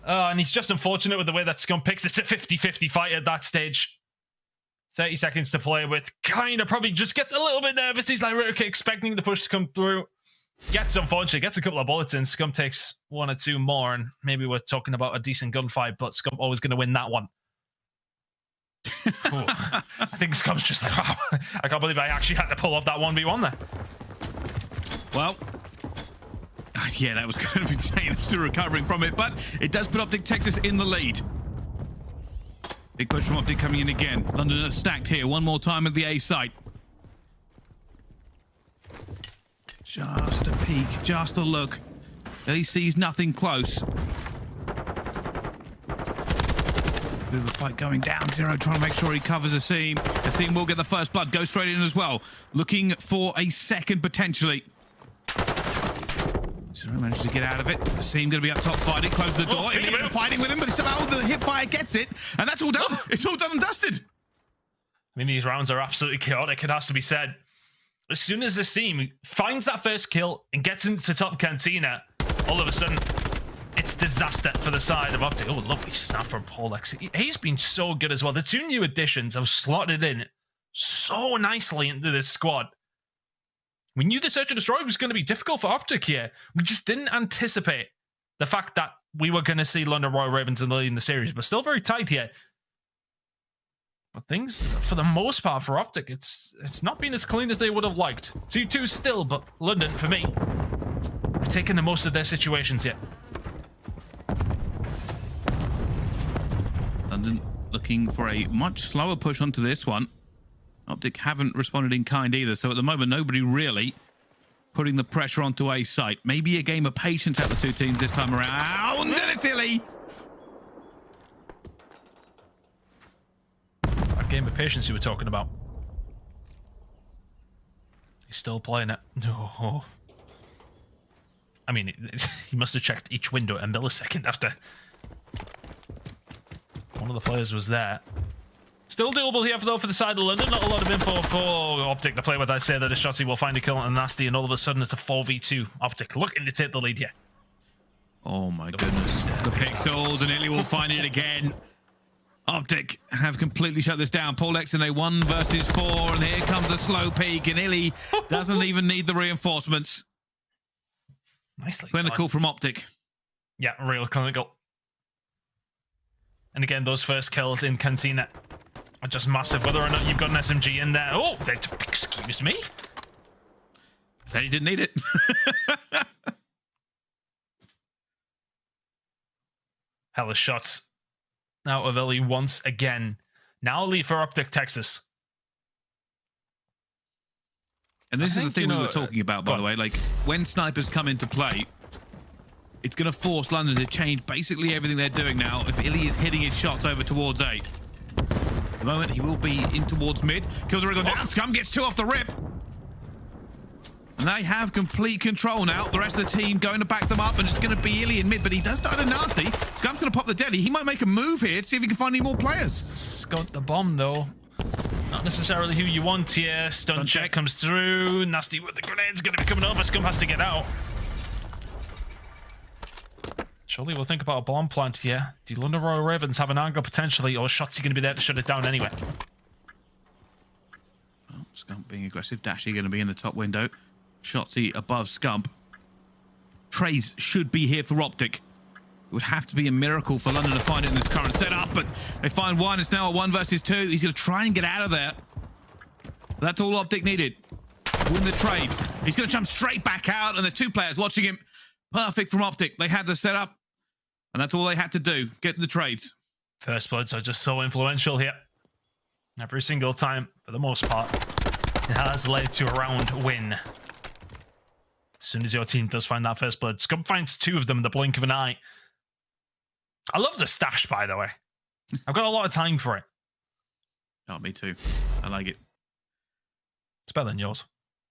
And he's just unfortunate with the way that Scump picks. It's a 50-50 fight at that stage. 30 seconds to play with. Kind of probably just gets a little bit nervous. He's like, Røkkr expecting the push to come through. Unfortunately, gets a couple of bullets in. Scump takes 1 or 2 more, and maybe we're talking about a decent gunfight, but Scump always going to win that one. I think Scump's just like, wow, I can't believe I actually had to pull off that 1v1 there. Well, yeah, that was kind of insane. I'm still recovering from it, but it does put OpTic Texas in the lead. Big push from OpTic coming in again. London are stacked here. One more time at the A site. Just a peek, just a look. He sees nothing close. Bit of a fight going down. Zero trying to make sure he covers Asim. Asim will get the first blood. Go straight in as well. Looking for a second potentially. Zero manages to get out of it. Asim going to be up top fighting. Close the door. Immediately fighting with him, but somehow the hip fire gets it. And that's all done. It's all done and dusted. I mean, these rounds are absolutely chaotic, it has to be said. As soon as Asim finds that first kill and gets into top cantina, all of a sudden, it's disaster for the side of OpTic. Oh, lovely snap from PaulEhx. He's been so good as well. The 2 new additions have slotted in so nicely into this squad. We knew the Search and Destroy was going to be difficult for OpTic here. We just didn't anticipate the fact that we were going to see London Royal Ravens in the lead in the series, but still very tight here. But things, for the most part, for OpTic, it's not been as clean as they would have liked. 2-2 still, but London, for me, have taken the most of their situations yet. London looking for a much slower push onto this one. OpTic haven't responded in kind either, so at the moment, nobody really putting the pressure onto A site. Maybe a game of patience at the 2 teams this time around. And it's iLLeY. That game of patience you were talking about. He's still playing it. Oh. I mean, he must have checked each window a millisecond after one of the players was there. Still doable here, though, for the side of London. Not a lot of info for OpTic to play with. I say that a Shotzzy will find a kill on Nastie, and all of a sudden it's a 4v2. OpTic looking to take the lead here. Oh my goodness. The pixels, and iLLeY will find it again. OpTic have completely shut this down. PaulEhx in a 1 versus 4, and here comes the slow peek, and iLLeY doesn't even need the reinforcements. Nicely clinical done. From OpTic. Yeah, real clinical. And again, those first kills in Cantina are just massive. Whether or not you've got an SMG in there. Oh, excuse me. Said he didn't need it. Hellish shots out of iLLeY once again. Now lead for OpTic Texas. And this is the thing we were talking about, by the way. Like, when snipers come into play, it's going to force London to change basically everything they're doing now if iLLeY is hitting his shots over towards A. At the moment, he will be in towards mid. Kills the rhythm down. Scump gets 2 off the rip. And they have complete control now. The rest of the team going to back them up, and it's going to be iLLeY in mid, but he does die to Nastie. Scump's going to pop the deadly. He might make a move here to see if he can find any more players. Got the bomb, though. Not necessarily who you want here. Stun check comes through. Nastie with the grenade's going to be coming over. Scump has to get out. Surely we'll think about a bomb plant here. Do London Royal Ravens have an angle potentially, or Shotzzy going to be there to shut it down anyway? Scump being aggressive. Dashy going to be in the top window. Shotzzy above Scump. Trades should be here for OpTic. It would have to be a miracle for London to find it in this current setup, but they find one. It's now a 1 versus 2. He's going to try and get out of there. That's all OpTic needed. Win the trades. He's going to jump straight back out, and there's 2 players watching him. Perfect from OpTic. They had the setup, and that's all they had to do. Get the trades. First bloods are just so influential here. Every single time, for the most part, it has led to a round win. As soon as your team does find that first blood, Scump finds 2 of them in the blink of an eye. I love the stash, by the way. I've got a lot of time for it. Oh, me too. I like it. It's better than yours.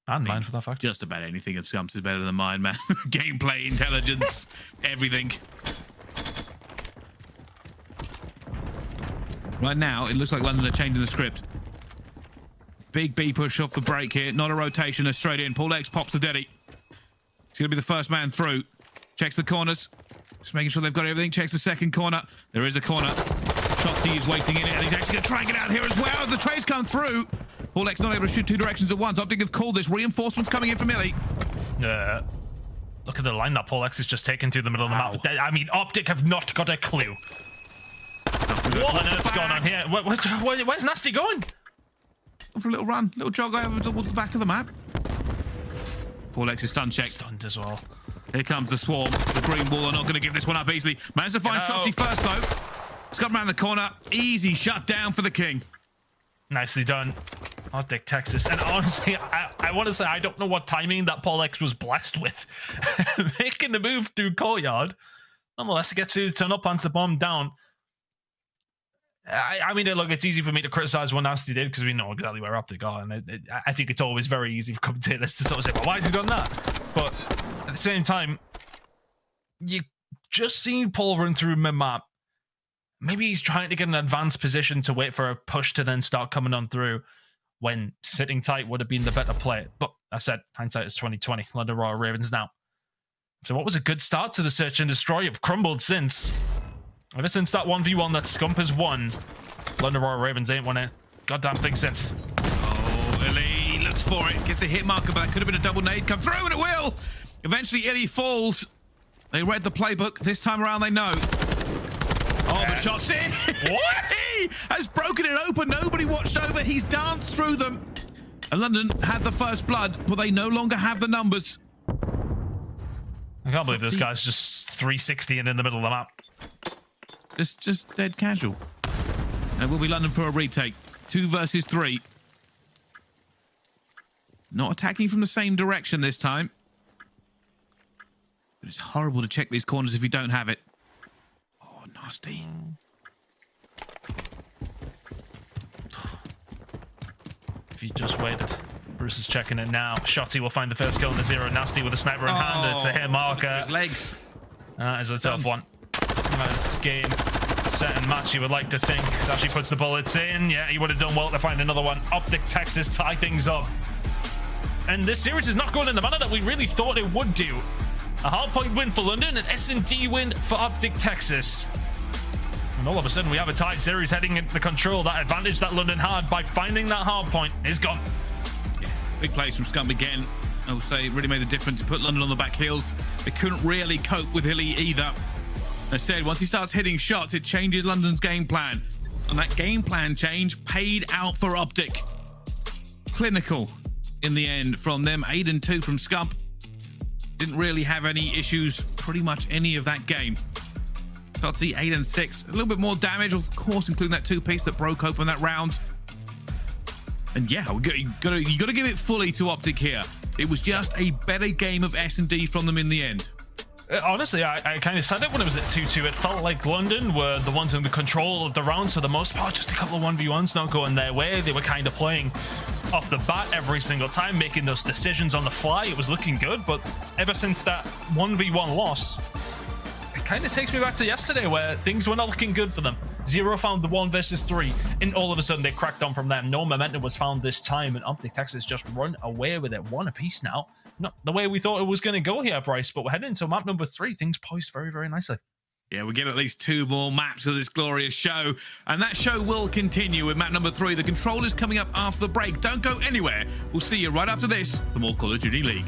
And mine, for that fact. Just about anything of Scump's is better than mine, man. Gameplay, intelligence, everything. Right now, it looks like London are changing the script. Big B push off the break here. Not a rotation, a straight in. PaulEhx pops the Deddy. He's going to be the first man through. Checks the corners. Just making sure they've got everything. Checks the second corner. There is a corner. Shotzzy is waiting in it, and he's actually going to try and get out here as well as the trays come through. PaulEhx not able to shoot 2 directions at once. OpTic have called this. Reinforcements coming in from iLLeY. Look at the line that PaulEhx has just taken to the middle of the map. I mean, OpTic have not got a clue. What on earth's going on here? Where's Nastie going? For a little run, little jog over towards the back of the map. PaulEhx is stun checked. Stunned as well. Here comes the swarm. The green wall are not going to give this one up easily. Managed to find Shotzzy first though. Scump around the corner. Easy shut down for the king. Nicely done. OpTic Texas. And honestly, I want to say I don't know what timing that PaulEhx was blessed with. Making the move through courtyard. Nonetheless, it gets to turn up onto the bomb down. I mean, look, it's easy for me to criticize what Nastie did because we know exactly where OpTic are, and I think it's always very easy for commentators to sort of say, well, why has he done that? But at the same time, you just seen Paul run through mid-map. Maybe he's trying to get an advanced position to wait for a push to then start coming on through when sitting tight would have been the better play. But I said, hindsight is 2020. London Royal Ravens now. So what was a good start to the search and destroy? Have crumbled since. Ever since that 1v1 that Scump has won, London Royal Ravens ain't won a goddamn thing since. Oh, iLLeY looks for it. Gets a hit marker, but that could have been a double nade. Come through, and it will. Eventually, iLLeY falls. They read the playbook. This time around, they know. Oh, the shot's in. What? He has broken it open. Nobody watched over. He's danced through them. And London had the first blood, but they no longer have the numbers. I can't believe this guy's just 360 and in the middle of the map. Just dead casual. And it will be London for a retake. 2 versus 3. Not attacking from the same direction this time. But it's horrible to check these corners if you don't have it. Oh, nasty. If you just waited. Bruce is checking it now. Shotzzy will find the first kill in the 0. Nastie with a sniper in hand. It's a hit marker. His legs. That is a tough one. That is game, set, and match, you would like to think. Dashy puts the bullets in. Yeah, he would have done well to find another one. OpTic Texas tie things up. And this series is not going in the manner that we really thought it would do. A hardpoint win for London, an S&D win for OpTic Texas. And all of a sudden, we have a tight series heading into the control. That advantage that London had by finding that hardpoint is gone. Yeah, big plays from Scump again. I will say it really made a difference. Put London on the back heels. They couldn't really cope with iLLeY either. I said, once he starts hitting shots, it changes London's game plan. And that game plan change paid out for OpTic. Clinical in the end from them. 8-2 from Scump. Didn't really have any issues pretty much any of that game. Shotzzy 8-6. A little bit more damage, of course, including that 2-piece that broke open that round. And yeah, you gotta give it fully to OpTic here. It was just a better game of S&D from them in the end. Honestly, I kind of said it when it was at 2-2. It felt like London were the ones in the control of the rounds for the most part. Just a couple of 1v1s not going their way. They were kind of playing off the bat every single time, making those decisions on the fly. It was looking good, but ever since that 1v1 loss, it kind of takes me back to yesterday where things were not looking good for them. 0 found the 1 versus 3, and all of a sudden they cracked on from them. No momentum was found this time, and OpTic Texas just run away with it. 1 apiece now. Not the way we thought it was going to go here, Bryce, but we're heading into map number 3. Things poised very, very nicely. Yeah, we get at least 2 more maps of this glorious show, and that show will continue with map number 3. The control is coming up after the break. Don't go anywhere. We'll see you right after this for more Call of Duty League.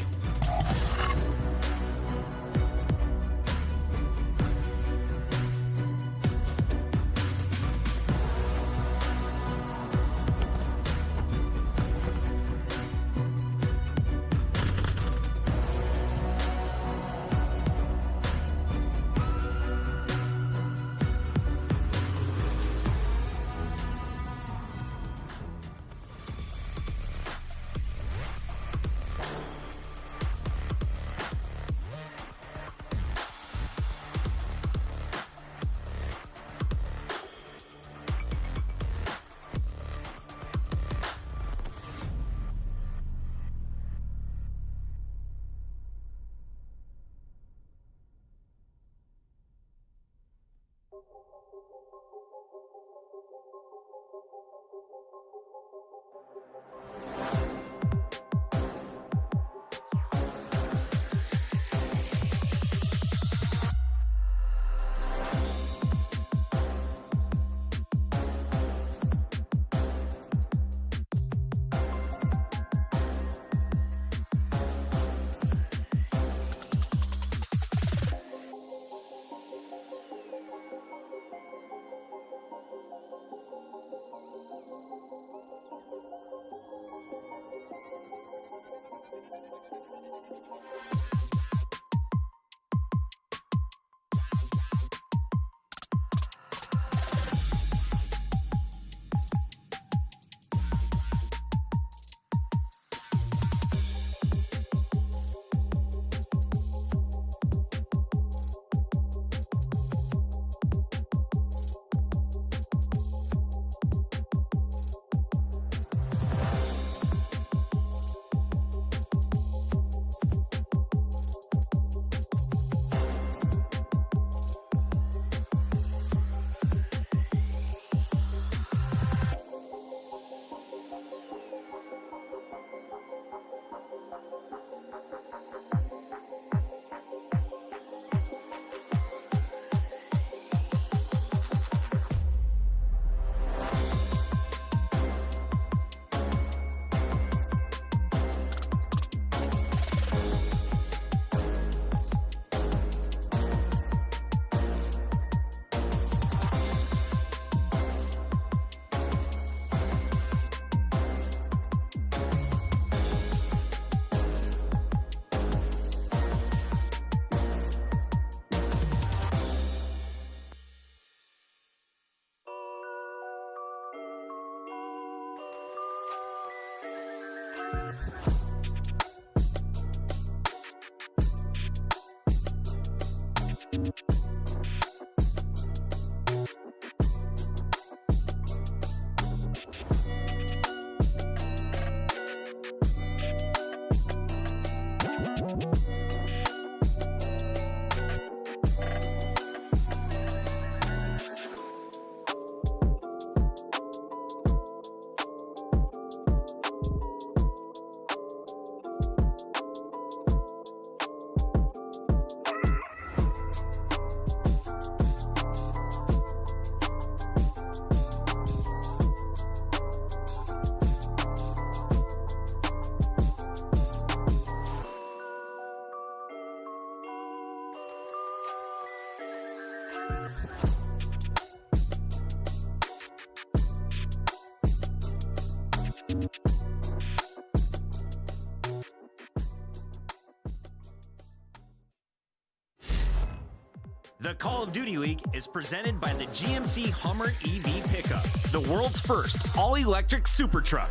The Call of Duty League is presented by the GMC Hummer EV Pickup, the world's first all-electric super truck.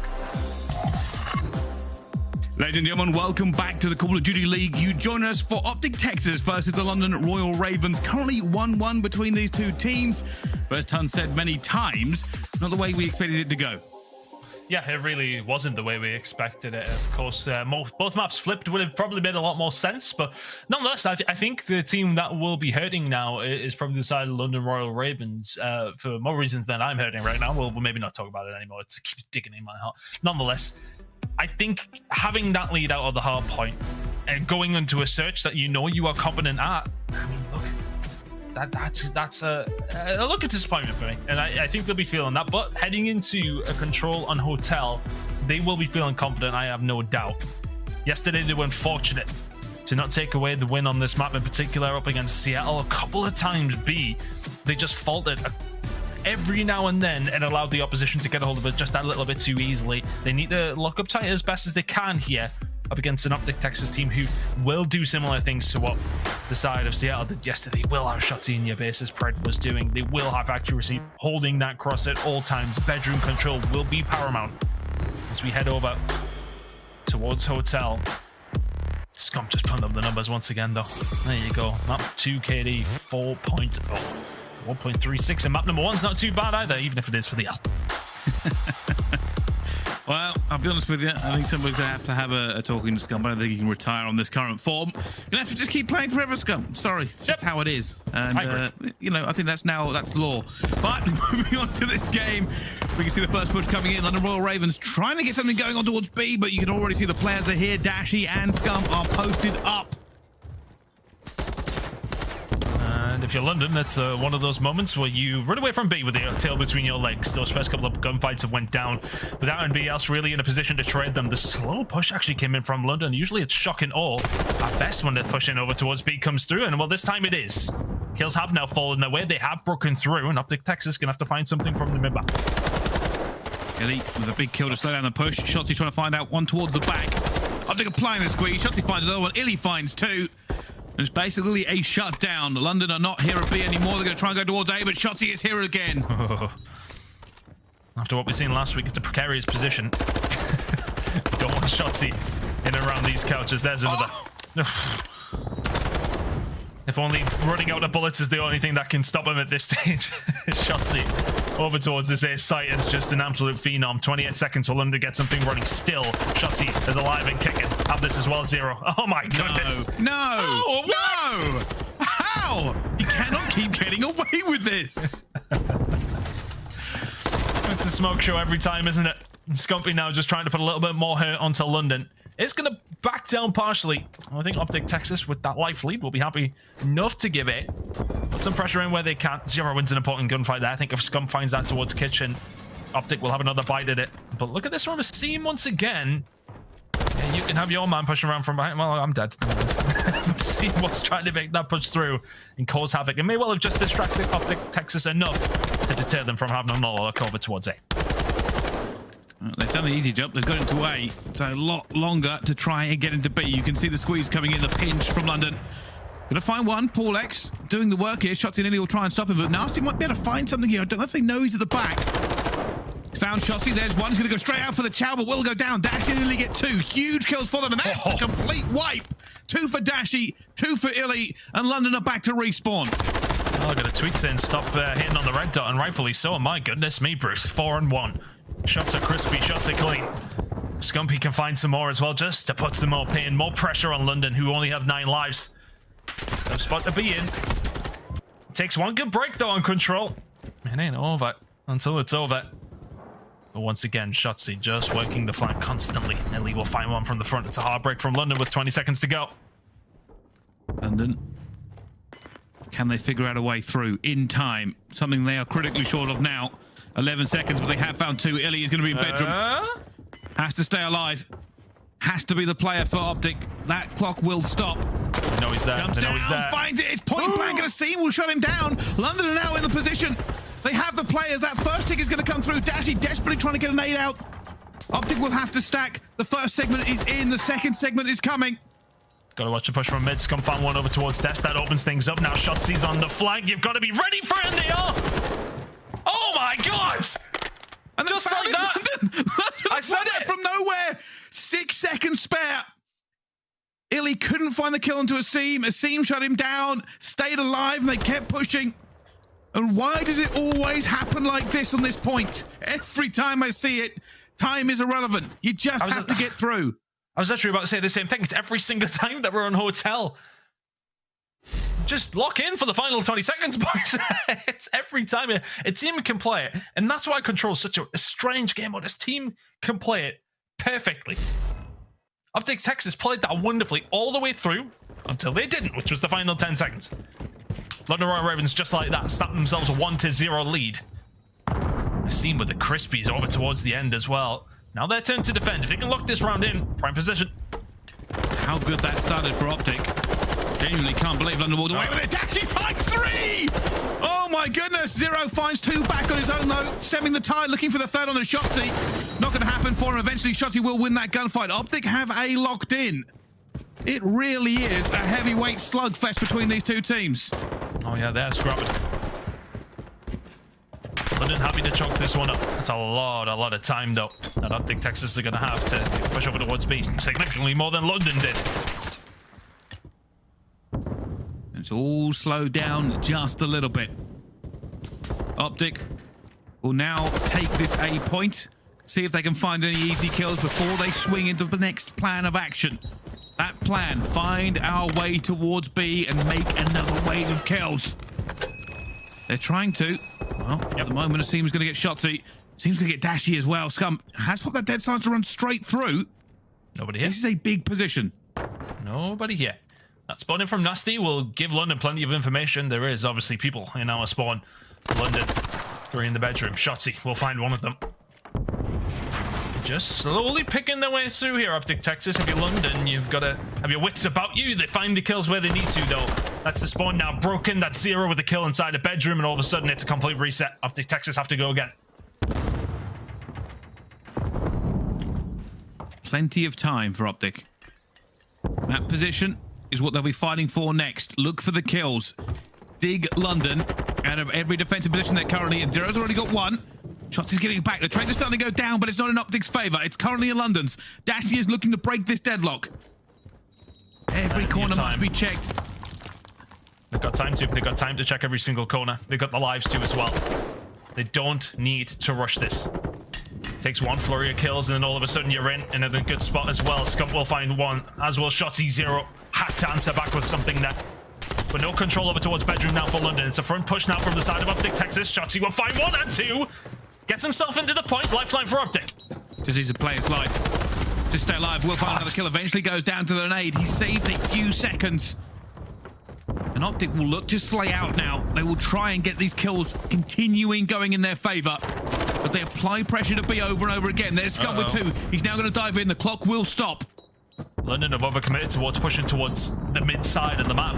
Ladies and gentlemen, welcome back to the Call of Duty League. You join us for OpTic Texas versus the London Royal Ravens. Currently 1-1 between these two teams. First Hun said many times, not the way we expected it to go. Yeah, it really wasn't the way we expected it. Of course, both maps flipped would have probably made a lot more sense, but nonetheless, I think the team that will be hurting now is probably the side of London Royal Ravens for more reasons than I'm hurting right now. We'll maybe not talk about it anymore. It keeps digging in my heart. Nonetheless, I think having that lead out of the hard point and going into a search that you know you are competent at, I mean, look, that's a look of disappointment for me, and I think they'll be feeling that. But heading into a control on Hotel, they will be feeling confident, I have no doubt. Yesterday they were unfortunate to not take away the win on this map in particular up against Seattle. A couple of times B, they just faltered every now and then and allowed the opposition to get a hold of it just that little bit too easily. They need to lock up tight as best as they can here up against an OpTic Texas team who will do similar things to what the side of Seattle did yesterday. They will have Shotzzy in your base as Pred was doing. They will have accuracy, holding that cross at all times. Bedroom control will be paramount as we head over towards Hotel. Scump just putting up the numbers once again, though. There you go. Map 2 KD 1.36, and map number 1's not too bad either, even if it is for the L. Well, I'll be honest with you. I think somebody's going to have a talking to Scump. I don't think he can retire on this current form. You're going to have to just keep playing forever, Scump. Sorry. It's just how it is. And, you know, I think that's law. But moving on to this game, we can see the first push coming in. London Royal Ravens trying to get something going on towards B, but you can already see the players are here. Dashy and Scump are posted up. And if you're London, it's one of those moments where you run away from B with your tail between your legs. Those first couple of gunfights have went down without anybody else really in a position to trade them. The slow push actually came in from London. Usually it's shock and awe at best when they're pushing over towards B comes through, and well, this time it is. Kills have now fallen their way. They have broken through, and OpTic Texas gonna have to find something from the mid-back. iLLeY with a big kill to slow down the push. Shotzzy trying to find out one towards the back. OpTic applying the squeeze. Shotzzy finds another one. iLLeY finds two. It's basically a shutdown. London are not here at B anymore. They're going to try and go towards A, but Shotzzy is here again. After what we've seen last week, it's a precarious position. Don't want Shotzzy in and around these couches. There's another. If only running out of bullets is the only thing that can stop him at this stage. Shotzzy over towards this A site is just an absolute phenom. 28 seconds for London to get something running. Still, Shotzzy is alive and kicking. Have this as well, Zero. Oh my goodness. No. Oh, what? No. How? You cannot keep getting away with this. It's a smoke show every time, isn't it? Scumpy now just trying to put a little bit more hurt onto London. It's going to back down partially. I think OpTic Texas, with that life lead, will be happy enough to give it. Put some pressure in where they can. Zero wins an important gunfight there. I think if Scump finds that towards Kitchen, OpTic will have another bite at it. But look at this from a seam once again. And you can have your man pushing around from behind. Well, I'm dead. Seam was trying to make that push through and cause havoc. And may well have just distracted OpTic Texas enough to deter them from having another look over towards A. They've done the easy jump. They've got into A. It's a lot longer to try and get into B. You can see the squeeze coming in, the pinch from London. Gonna find one. PaulEhx doing the work here. Shotzzy and iLLeY will try and stop him, but Nastie might be able to find something here. I don't know if they know he's at the back. Found Shotzzy. There's one. He's gonna go straight out for the chow, but will go down. Dashy and iLLeY get two. Huge kills for them, and that's a complete wipe. Two for Dashy, two for iLLeY, and London are back to respawn. Oh, I got a tweet saying stop hitting on the red dot, and rightfully so. My goodness me, Bruce. 4-1. Shots are crispy, shots are clean. Scumpy can find some more as well, just to put some more pain, more pressure on London, who only have 9 lives. No spot to be in. Takes one good break though on control. It ain't over until it's over. But once again, Shotzzy just working the flank constantly. iLLeY will find one from the front. It's a hard break from London with 20 seconds to go. London. Can they figure out a way through in time? Something they are critically short of now. 11 seconds, but they have found two. iLLeY is going to be in bedroom. Has to stay alive. Has to be the player for OpTic. That clock will stop. I know he's there. Comes down, finds it. It's point blank, and a seam will shut him down. London are now in the position. They have the players. That first tick is going to come through. Dashy desperately trying to get a nade out. OpTic will have to stack. The first segment is in. The second segment is coming. Got to watch the push from mid. Scump found one over towards Des. That opens things up. Now Shotzzy's on the flank. You've got to be ready for it, and they are. Oh my god! And just like that! London I said it! From nowhere! 6 seconds spare. iLLeY couldn't find the kill into a seam. A seam shut him down. Stayed alive, and they kept pushing. And why does it always happen like this on this point? Every time I see it, time is irrelevant. You just have to get through. I was actually about to say the same thing. It's every single time that we're on Hotel. Just lock in for the final 20 seconds, boys. It's every time a team can play it. And that's why Control is such a strange game. This team can play it perfectly. OpTic Texas played that wonderfully all the way through until they didn't, which was the final 10 seconds. London Royal Ravens, just like that, snap themselves a 1-0 lead. I seen with the Crispies over towards the end as well. Now their turn to defend. If they can lock this round in, prime position. How good that started for OpTic. Genuinely can't believe London walked away with it. Dashy finds 3! Oh my goodness. Zero finds 2 back on his own though. Stemming the tide, looking for the third on a Shotzzy. Not going to happen for him. Eventually Shotzzy will win that gunfight. OpTic have A locked in. It really is a heavyweight slugfest between these two teams. Oh yeah, they're scrubbing. London happy to choke this one up. That's a lot of time though that OpTic Texas are going to have to push over towards B. Significantly more than London did. It's all slowed down just a little bit. OpTic will now take this A point. See if they can find any easy kills before they swing into the next plan of action. That plan, find our way towards B and make another wave of kills. They're trying to. Well, at the moment, it seems going to get Shotzzy. Seems going to get Dashy as well. Scump has popped that dead silence to run straight through. Nobody here. This is a big position. Nobody here. That spawning from Nastie will give London plenty of information. There is obviously people in our spawn. London, 3 in the bedroom. Shotzzy, we'll find one of them. Just slowly picking their way through here, OpTic Texas. If you're London, you've got to have your wits about you. They find the kills where they need to, though. That's the spawn now broken. That's Zero with a kill inside a bedroom, and all of a sudden it's a complete reset. OpTic Texas have to go again. Plenty of time for OpTic. That position is what they'll be fighting for next. Look for the kills. Dig London out of every defensive position they're currently in. Zero's already got 1. Shotzzy's getting back. The trade is starting to go down, but it's not in OpTic's favor. It's currently in London's. Dashy is looking to break this deadlock. Every corner must be checked. They've got time to. They've got time to check every single corner. They've got the lives to as well. They don't need to rush this. Takes 1 flurry of kills, and then all of a sudden you're in a good spot as well. Scump will find 1, as will Shotzzy. Zero had to answer back with something there. But no control over towards bedroom now for London. It's a front push now from the side of OpTic Texas. Shotzzy will find 1 and 2. Gets himself into the point. Lifeline for OpTic. Just needs to play his life. To stay alive. Will find another kill. Eventually goes down to the nade. He saved a few seconds. And OpTic will look to slay out now. They will try and get these kills continuing going in their favor. As they apply pressure to B over and over again. There's Scump with 2. He's now going to dive in. The clock will stop. London have overcommitted towards pushing towards the mid side of the map.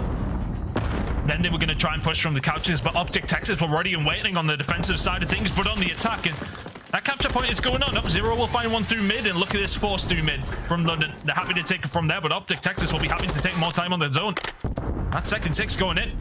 Then they were going to try and push from the couches, but OpTic Texas were ready and waiting on the defensive side of things, but on the attack. And that capture point is going on. Up Zero will find 1 through mid, and look at this force through mid from London. They're happy to take it from there, but OpTic Texas will be happy to take more time on their zone. That second 6 going in.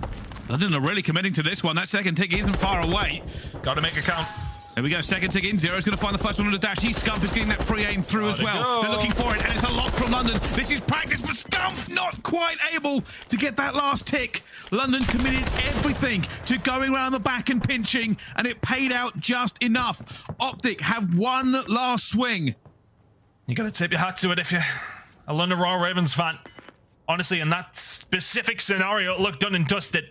London are really committing to this one. That second tick isn't far away. Got to make a count. There we go, second tick in. Zero's going to find the first one on the Dashy. Scump is getting that pre-aim through as well. They're looking for it, and it's a lock from London. This is practice, but Scump not quite able to get that last tick. London committed everything to going around the back and pinching, and it paid out just enough. OpTic have 1 last swing. You got to tip your hat to it if you're a London Royal Ravens fan. Honestly, in that specific scenario, it looked done and dusted.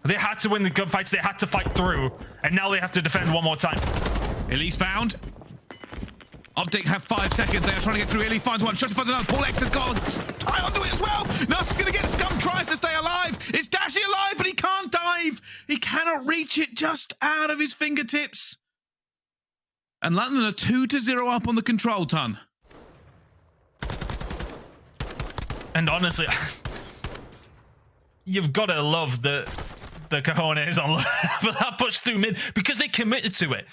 They had to win the gunfights, they had to fight through, and now they have to defend 1 more time. iLLeY's found. OpTic have 5 seconds. They are trying to get through. iLLeY finds 1. Shotzzy finds another. PaulEhx has got tie onto it as well. Nastie's going to get Scump, tries to stay alive. It's Dashy alive, but he can't dive. He cannot reach it just out of his fingertips. And London are 2-0 up on the control ton. And honestly, you've got to love the cojones on for that push through mid, because they committed to it.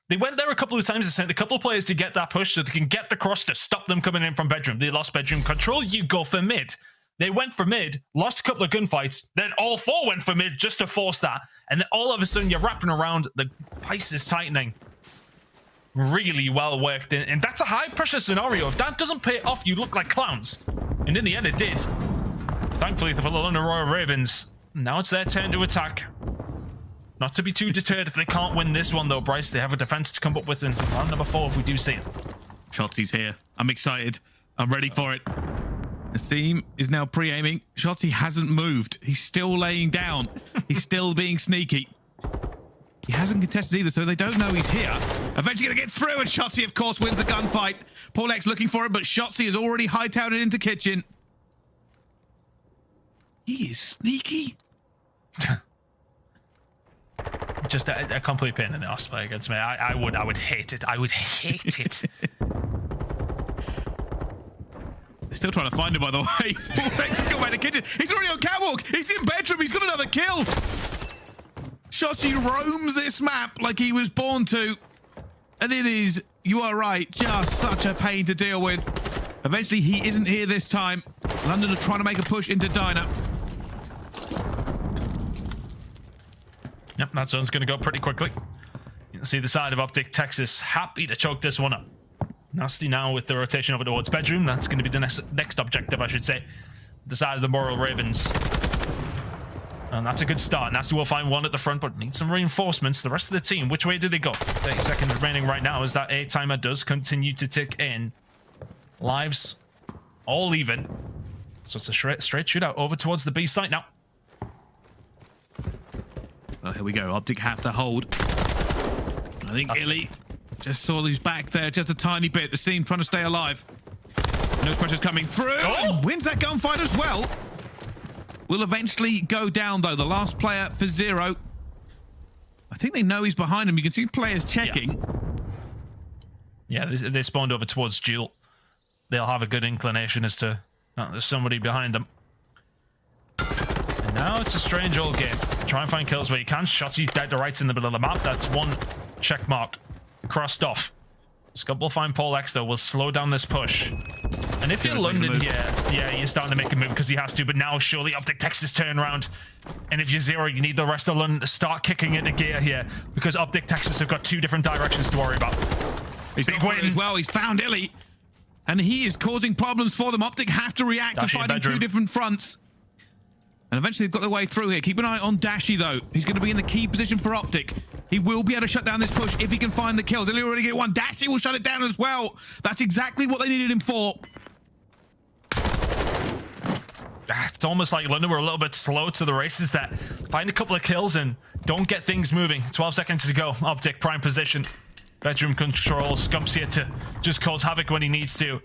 They went there a couple of times and sent a couple of players to get that push so they can get the cross to stop them coming in from bedroom. They lost bedroom control. You go for mid. They went for mid, lost a couple of gunfights, then all 4 went for mid just to force that. And then all of a sudden you're wrapping around, the ice is tightening. Really well worked. And that's a high pressure scenario. If that doesn't pay off, you look like clowns. And in the end it did. Thankfully for the London Royal Ravens, now it's their turn to attack. Not to be too deterred if they can't win this one though, Bryce. They have a defense to come up with in round number 4 if we do see it. Shotzzy's here. I'm excited. I'm ready for it. Nastie is now pre-aiming. Shotzzy hasn't moved. He's still laying down. He's still being sneaky. He hasn't contested either, so they don't know he's here. Eventually going to get through, and Shotzzy, of course, wins the gunfight. PaulEhx looking for it, but Shotzzy is already hightailed it into kitchen. He is sneaky. just a complete pain in the ass play against me. I would hate it. I would hate it. They're still trying to find him, by the way. PaulEhx got away to kitchen. He's already on catwalk. He's in bedroom. He's got another kill. Shotzzy roams this map like he was born to. And it is, you are right, just such a pain to deal with. Eventually, he isn't here this time. London are trying to make a push into Diner. Yep, that zone's going to go pretty quickly. You can see the side of OpTic Texas happy to choke this one up. Nastie now with the rotation over towards bedroom. That's going to be the next objective, I should say. The side of the Moral Ravens. And that's a good start. Nastie will find one at the front, but needs some reinforcements. The rest of the team, which way do they go? 30 seconds remaining right now as that A timer does continue to tick in. Lives all even. So it's a straight shootout over towards the B site now. Oh, here we go. OpTic have to hold. I think iLLeY just saw he's back there just a tiny bit. The team trying to stay alive. No pressure's coming through. Oh! And wins that gunfight as well. Will eventually go down, though. The last player for Zero. I think they know he's behind him. You can see players checking. Yeah, they spawned over towards Jewel. They'll have a good inclination as to there's somebody behind them. And now it's a strange old game. Try and find kills where you can. Shotzzy's dead to right in the middle of the map. That's one check mark crossed off. Scump will find PaulEhx, though. Will slow down this push. And if you're London here, yeah, you're starting to make a move because he has to. But now surely OpTic Texas turn around. And if you're Zero, you need the rest of London to start kicking into gear here because OpTic Texas have got two different directions to worry about. He's big win as well. He's found iLLeY. And he is causing problems for them. OpTic have to react Dashy to fighting two different fronts. And eventually they've got their way through here. Keep an eye on Dashy, though. He's going to be in the key position for OpTic. He will be able to shut down this push if he can find the kills. iLLeY already get one. Dashy will shut it down as well. That's exactly what they needed him for. It's almost like London were a little bit slow to the races there. Find a couple of kills and don't get things moving. 12 seconds to go. OpTic prime position. Bedroom control. Scump's here to just cause havoc when he needs to.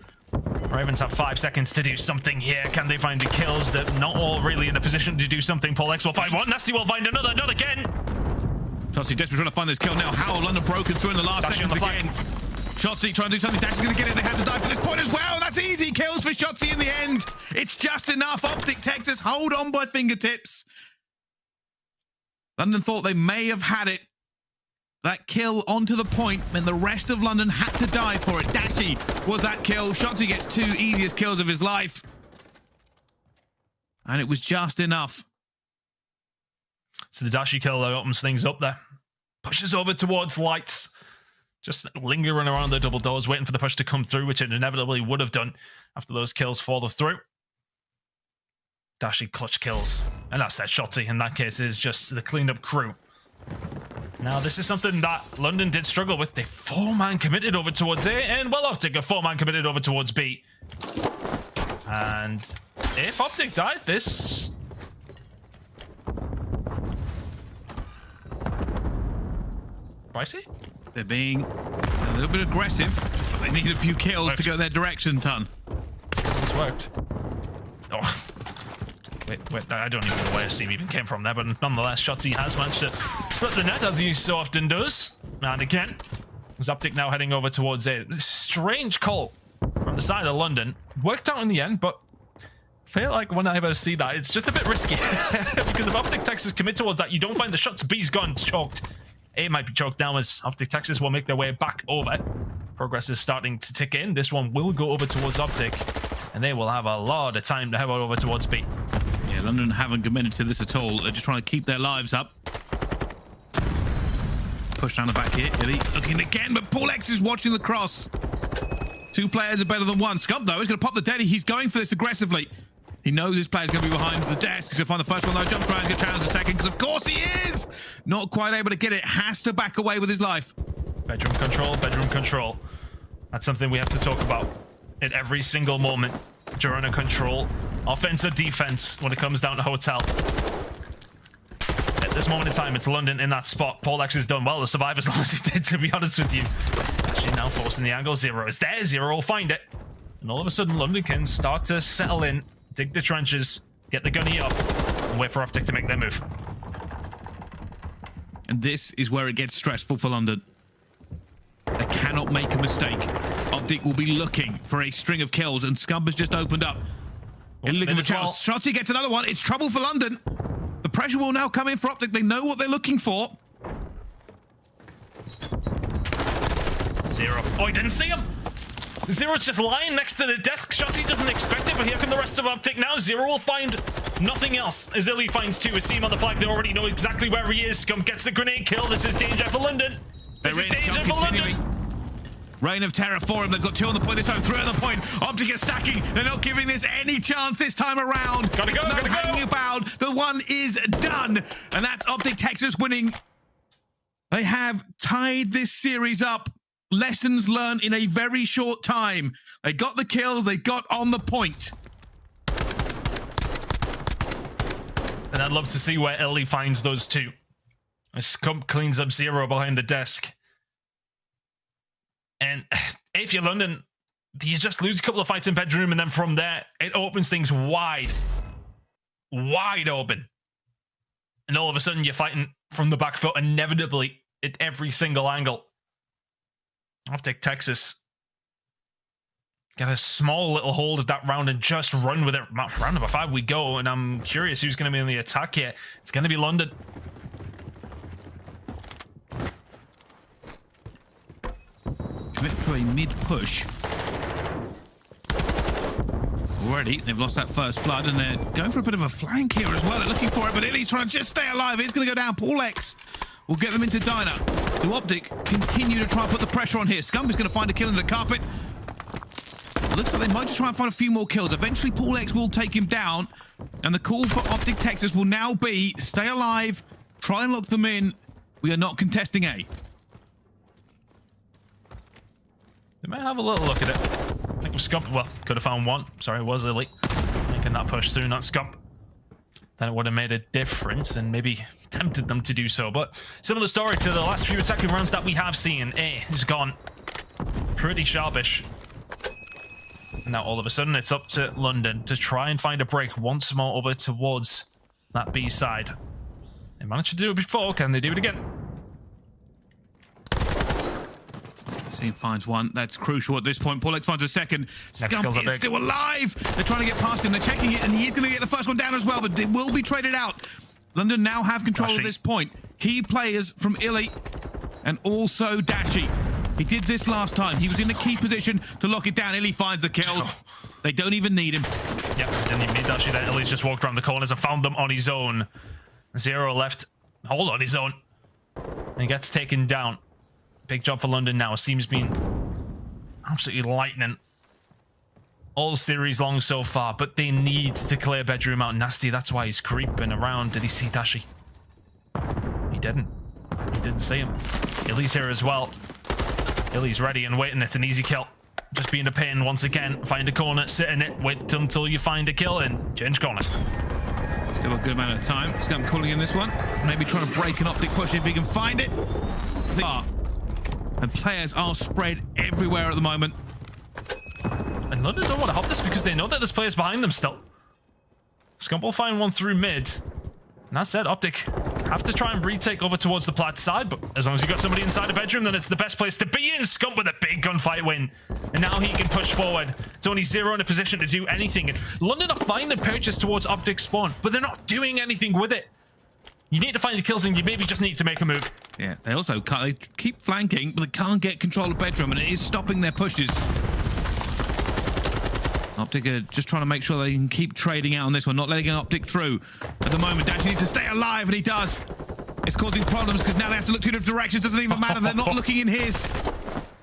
Ravens have 5 seconds to do something here. Can they find the kills? They're not all really in a position to do something. PaulEhx will find one. Nastie will find another. Not again. Shotzzy desperately trying to find this kill now. How London broken through in the last seconds again. Shotzzy trying to do something. Dashy's going to get it. They have to die for this point as well. That's easy kills for Shotzzy in the end. It's just enough. OpTic Texas hold on by fingertips. London thought they may have had it. That kill onto the point meant the rest of London had to die for it. Dashy was that kill. Shotzzy gets 2 easiest kills of his life. And it was just enough. So the Dashy kill that opens things up there. Pushes over towards lights. Just lingering around the double doors, waiting for the push to come through, which it inevitably would have done after those kills fall through. Dashy clutch kills. And that's that Shotzzy in that case is just the cleaned-up crew. Now, this is something that London did struggle with. They 4-man committed over towards A, and well, OpTic a 4-man committed over towards B. And if OpTic died, this... Pricey? They're being a little bit aggressive, but they need a few kills to go their direction, Ton. It's worked. Oh. Wait, I don't even know where Steam even came from there, but nonetheless, Shotzzy has managed to slip the net, as he so often does. And again, as OpTic now heading over towards A. Strange call from the side of London. Worked out in the end, but I feel like whenever I see that, it's just a bit risky. Because if OpTic Texas commit towards that, you don't find the shots. B's gone, it's choked. A might be choked now as OpTic Texas will make their way back over. Progress is starting to tick in. This one will go over towards OpTic, and they will have a lot of time to head over towards B. Yeah, London haven't committed to this at all. They're just trying to keep their lives up. Push down the back here. iLLeY looking again, but PaulEhx is watching the cross. 2 players are better than 1. Scump, though, is going to pop the daddy. He's going for this aggressively. He knows this player's going to be behind the desk. He's going to find the first one, though. Jumps around, gets challenged a second, because of course he is! Not quite able to get it. Has to back away with his life. Bedroom control, bedroom control. That's something we have to talk about at every single moment during a control. Offense or defense when it comes down to hotel. At this moment in time, it's London in that spot. PaulEhx has done well to survive as long as he did, to be honest with you. Actually now forcing the angle. Zero is there. Zero will find it. And all of a sudden, London can start to settle in, dig the trenches, get the gunny up, and wait for OpTic to make their move. And this is where it gets stressful for London. They cannot make a mistake. OpTic will be looking for a string of kills, and Scump has just opened up. Looking for chance. Shotzzy gets another one. It's trouble for London. The pressure will now come in for OpTic. They know what they're looking for. Zero. Oh, he didn't see him. Zero's just lying next to the desk. Shotzzy doesn't expect it, but here come the rest of OpTic now. Zero will find nothing else as iLLeY finds two. A seam on the flag. They already know exactly where he is. Scump gets the grenade kill. This is danger for London. This is danger for London. Reign of terror for him. They've got two on the point this time, three on the point. OpTic is stacking. They're not giving this any chance this time around. Gotta go, gotta go. Hanging about. The one is done. And that's OpTic Texas winning. They have tied this series up. Lessons learned in a very short time. They got the kills. They got on the point. And I'd love to see where iLLeY finds those two. Scump cleans up Zero behind the desk. And if you're London, you just lose a couple of fights in bedroom, and then from there, it opens things wide open. And all of a sudden, you're fighting from the back foot inevitably at every single angle. OpTic Texas get a small little hold of that round and just run with it. Round number 5 we go, and I'm curious who's going to be in the attack here. It's going to be London. Commit to a mid-push. Already, they've lost that first blood, and they're going for a bit of a flank here as well. They're looking for it, but iLLeY's trying to just stay alive. It's going to go down. PaulEhx will get them into Diner. Do OpTic continue to try and put the pressure on here? Scump is going to find a kill in the carpet. Looks like they might just try and find a few more kills. Eventually, PaulEhx will take him down, and the call for OpTic Texas will now be stay alive, try and lock them in. We are not contesting A. They might have a little look at it. I think it was Scump. Well, could have found one. Sorry, it was iLLeY. Making that push through, not Scump. Then it would have made a difference and maybe tempted them to do so. But similar story to the last few attacking rounds that we have seen. A who's gone pretty sharpish. And now all of a sudden it's up to London to try and find a break once more over towards that B side. They managed to do it before. Can they do it again? Scene finds one. That's crucial at this point. PaulEhx finds a second. Scump is still alive. They're trying to get past him. They're checking it, and he is going to get the first one down as well, but it will be traded out. London now have control Dashy. at this point. Key players from iLLeY and also Dashy. He did this last time. He was in a key position to lock it down. iLLeY finds the kills. They don't even need him. Yeah, didn't even need Dashy there. iLLeY's just walked around the corners and found them on his own. Zero left. Hold on his own. And he gets taken down. Big job for London now. Seems been absolutely lightning all series long so far, but they need to clear bedroom out. Nastie, that's why he's creeping around. Did he see Dashy? He didn't. He didn't see him. iLLeY's here as well. iLLeY's ready and waiting. It's an easy kill. Just being a pain once again. Find a corner, sit in it, wait until you find a kill, and change corners. Still a good amount of time. Scump calling in this one. Maybe trying to break an OpTic push if he can find it. And players are spread everywhere at the moment. And London don't want to hop this because they know that there's players behind them still. Scump will find one through mid. And that said, OpTic have to try and retake over towards the plat side, but as long as you got somebody inside the bedroom, then it's the best place to be in. Scump with a big gunfight win. And now he can push forward. It's only Zero in a position to do anything. And London are finding purchase towards OpTic spawn, but they're not doing anything with it. You need to find the kills, and you maybe just need to make a move. Yeah, they also can't. They keep flanking, but they can't get control of bedroom, and it is stopping their pushes. OpTic are just trying to make sure they can keep trading out on this one, not letting an OpTic through. At the moment, Dashy needs to stay alive, and he does. It's causing problems because now they have to look two different directions. Doesn't even matter. They're not looking in his.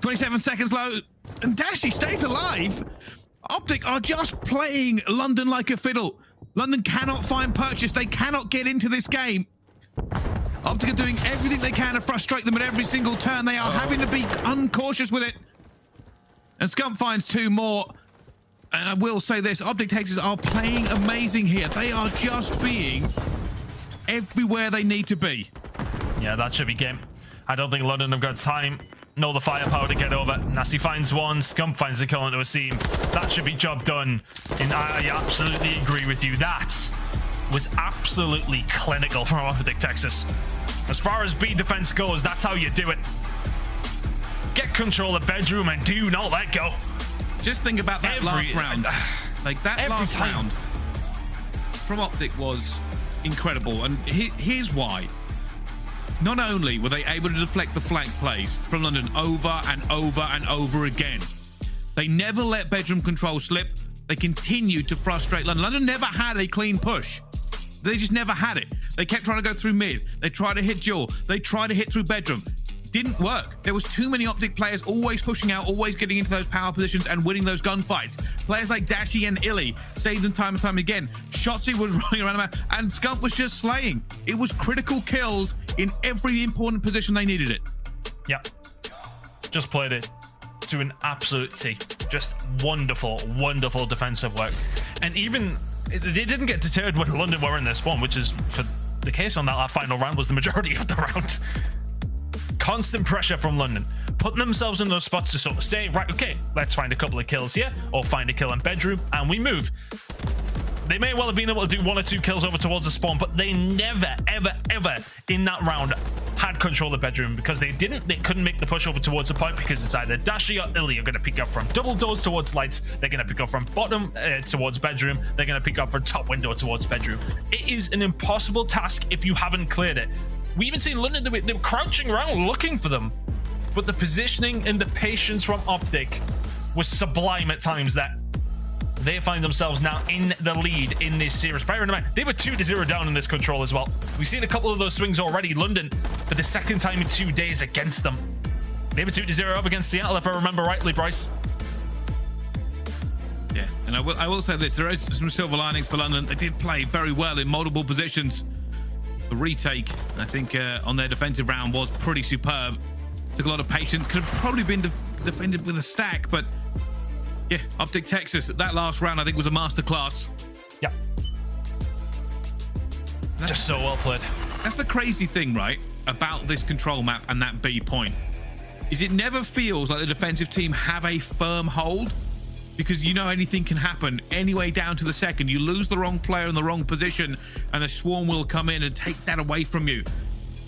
27 seconds low, and Dashy stays alive. OpTic are just playing London like a fiddle. London cannot find purchase. They cannot get into this game. OpTic are doing everything they can to frustrate them at every single turn. They are having to be uncautious with it. And Scump finds two more. And I will say this, OpTic Texas are playing amazing here. They are just being everywhere they need to be. Yeah, that should be game. I don't think London have got time nor the firepower to get over. Nastie finds one, Scump finds the kill into a seam. That should be job done. And I absolutely agree with you. That was absolutely clinical from OpTic Texas. As far as B defense goes, that's how you do it. Get control of bedroom and do not let go. Just think about that last round. Like that last round from OpTic was incredible. And here's why. Not only were they able to deflect the flank plays from London over and over and over again, they never let bedroom control slip. They continued to frustrate London. London never had a clean push. They just never had it. They kept trying to go through mid. They tried to hit duel. They tried to hit through bedroom. Didn't work. There was too many OpTic players always pushing out, always getting into those power positions and winning those gunfights. Players like Dashy and iLLeY saved them time and time again. Shotzzy was running around the map and Scump was just slaying. It was critical kills in every important position they needed it. Yep. Just played it to an absolute T. Just wonderful, wonderful defensive work. And even they didn't get deterred when London were in their spawn, which is for the case on that final round was the majority of the round. Constant pressure from London, putting themselves in those spots to sort of say, right, okay, let's find a couple of kills here, or find a kill in bedroom, and we move. They may well have been able to do 1 or 2 kills over towards the spawn, but they never, ever, ever in that round had control of bedroom because they couldn't make the push over towards the point because it's either Dashy or iLLeY are going to pick up from double doors towards lights, they're going to pick up from bottom towards bedroom, they're going to pick up from top window towards bedroom. It is an impossible task if you haven't cleared it. We even seen London, they were crouching around looking for them, but the positioning and the patience from OpTic was sublime at times that they find themselves now in the lead in this series. Bear in mind, they were 2-0 down in this control as well. We've seen a couple of those swings already. London, for the second time in 2 days against them. They were 2-0 up against Seattle, if I remember rightly, Bryce. Yeah, and I will say this, there is some silver linings for London. They did play very well in multiple positions. The retake, I think, on their defensive round was pretty superb. Took a lot of patience. Could have probably been defended with a stack, but yeah, OpTic Texas, that last round, I think, was a masterclass. Yeah. Just so well played. That's the crazy thing, right, about this control map and that B point, is it never feels like the defensive team have a firm hold, because you know anything can happen anyway down to the second. You lose the wrong player in the wrong position and the swarm will come in and take that away from you.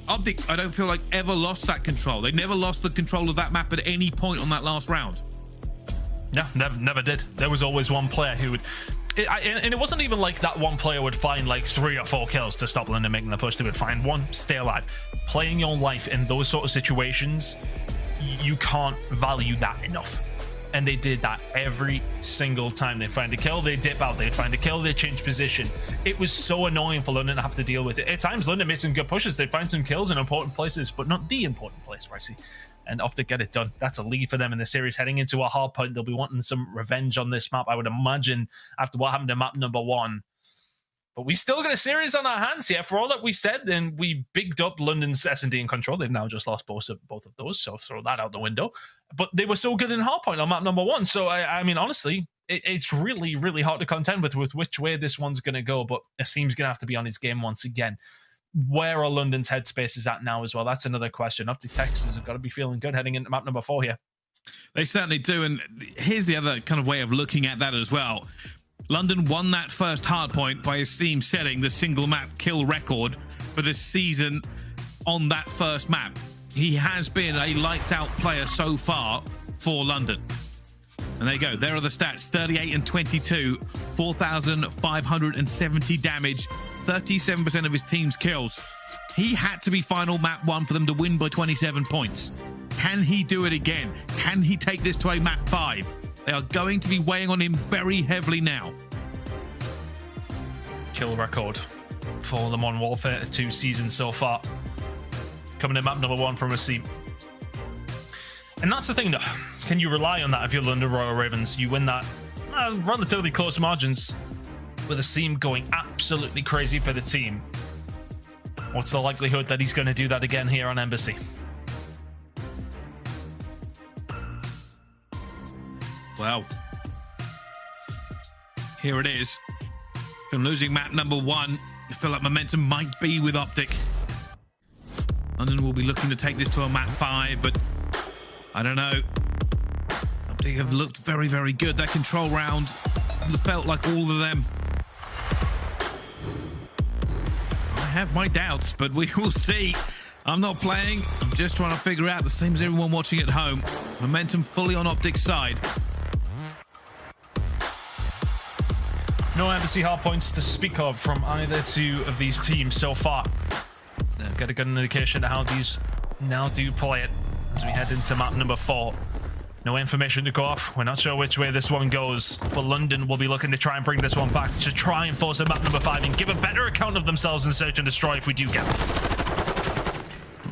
OpTic, I don't feel like ever lost that control. They never lost the control of that map at any point on that last round. No, never did. There was always one player who would... And it wasn't even like that one player would find like 3 or 4 kills to stop London making the push. They would find one, stay alive. Playing your life in those sort of situations, you can't value that enough. And they did that every single time. They'd find a kill, they'd dip out, they'd find a kill, they'd change position. It was so annoying for London to have to deal with it. At times, London made some good pushes. They'd find some kills in important places, but not the important place, Pricey. And OpTic get it done. That's a lead for them in the series. Heading into a hard point, they'll be wanting some revenge on this map, I would imagine, after what happened to map number 1. But we still got a series on our hands here. For all that we said, then we bigged up London's S&D in control. They've now just lost both of those, so throw that out the window. But they were so good in hardpoint on map number 1. So, I mean, honestly, it's really, really hard to contend with which way this one's going to go. But Asim's going to have to be on his game once again. Where are London's headspaces at now as well? That's another question. OpTic Texas have got to be feeling good heading into map number 4 here. They certainly do. And here's the other kind of way of looking at that as well. London won that first hard point by Asim setting the single map kill record for this season on that first map. He has been a lights out player so far for London. And there you go. There are the stats. 38 and 22, 4,570 damage, 37% of his team's kills. He had to be final map 1 for them to win by 27 points. Can he do it again? Can he take this to a map 5? They are going to be weighing on him very heavily now. Kill record for the Modern Warfare 2 season so far. Coming in map number 1 from Asim. And that's the thing, though. Can you rely on that if you're London Royal Ravens? You win that relatively close margins with Asim going absolutely crazy for the team. What's the likelihood that he's going to do that again here on aBeZy? Well, here it is. From losing map number 1, I feel like momentum might be with OpTic. London will be looking to take this to a map 5, but I don't know. OpTic have looked very, very good. That control round felt like all of them. I have my doubts, but we will see. I'm not playing. I'm just trying to figure out the same as everyone watching at home. Momentum fully on OpTic's side. No aBeZy hard points to speak of from either two of these teams so far. Got a good indication of how these now do play it as we head into map number 4. No information to go off. We're not sure which way this one goes, but London will be looking to try and bring this one back to try and force a map number 5 and give a better account of themselves in Search and Destroy if we do get it.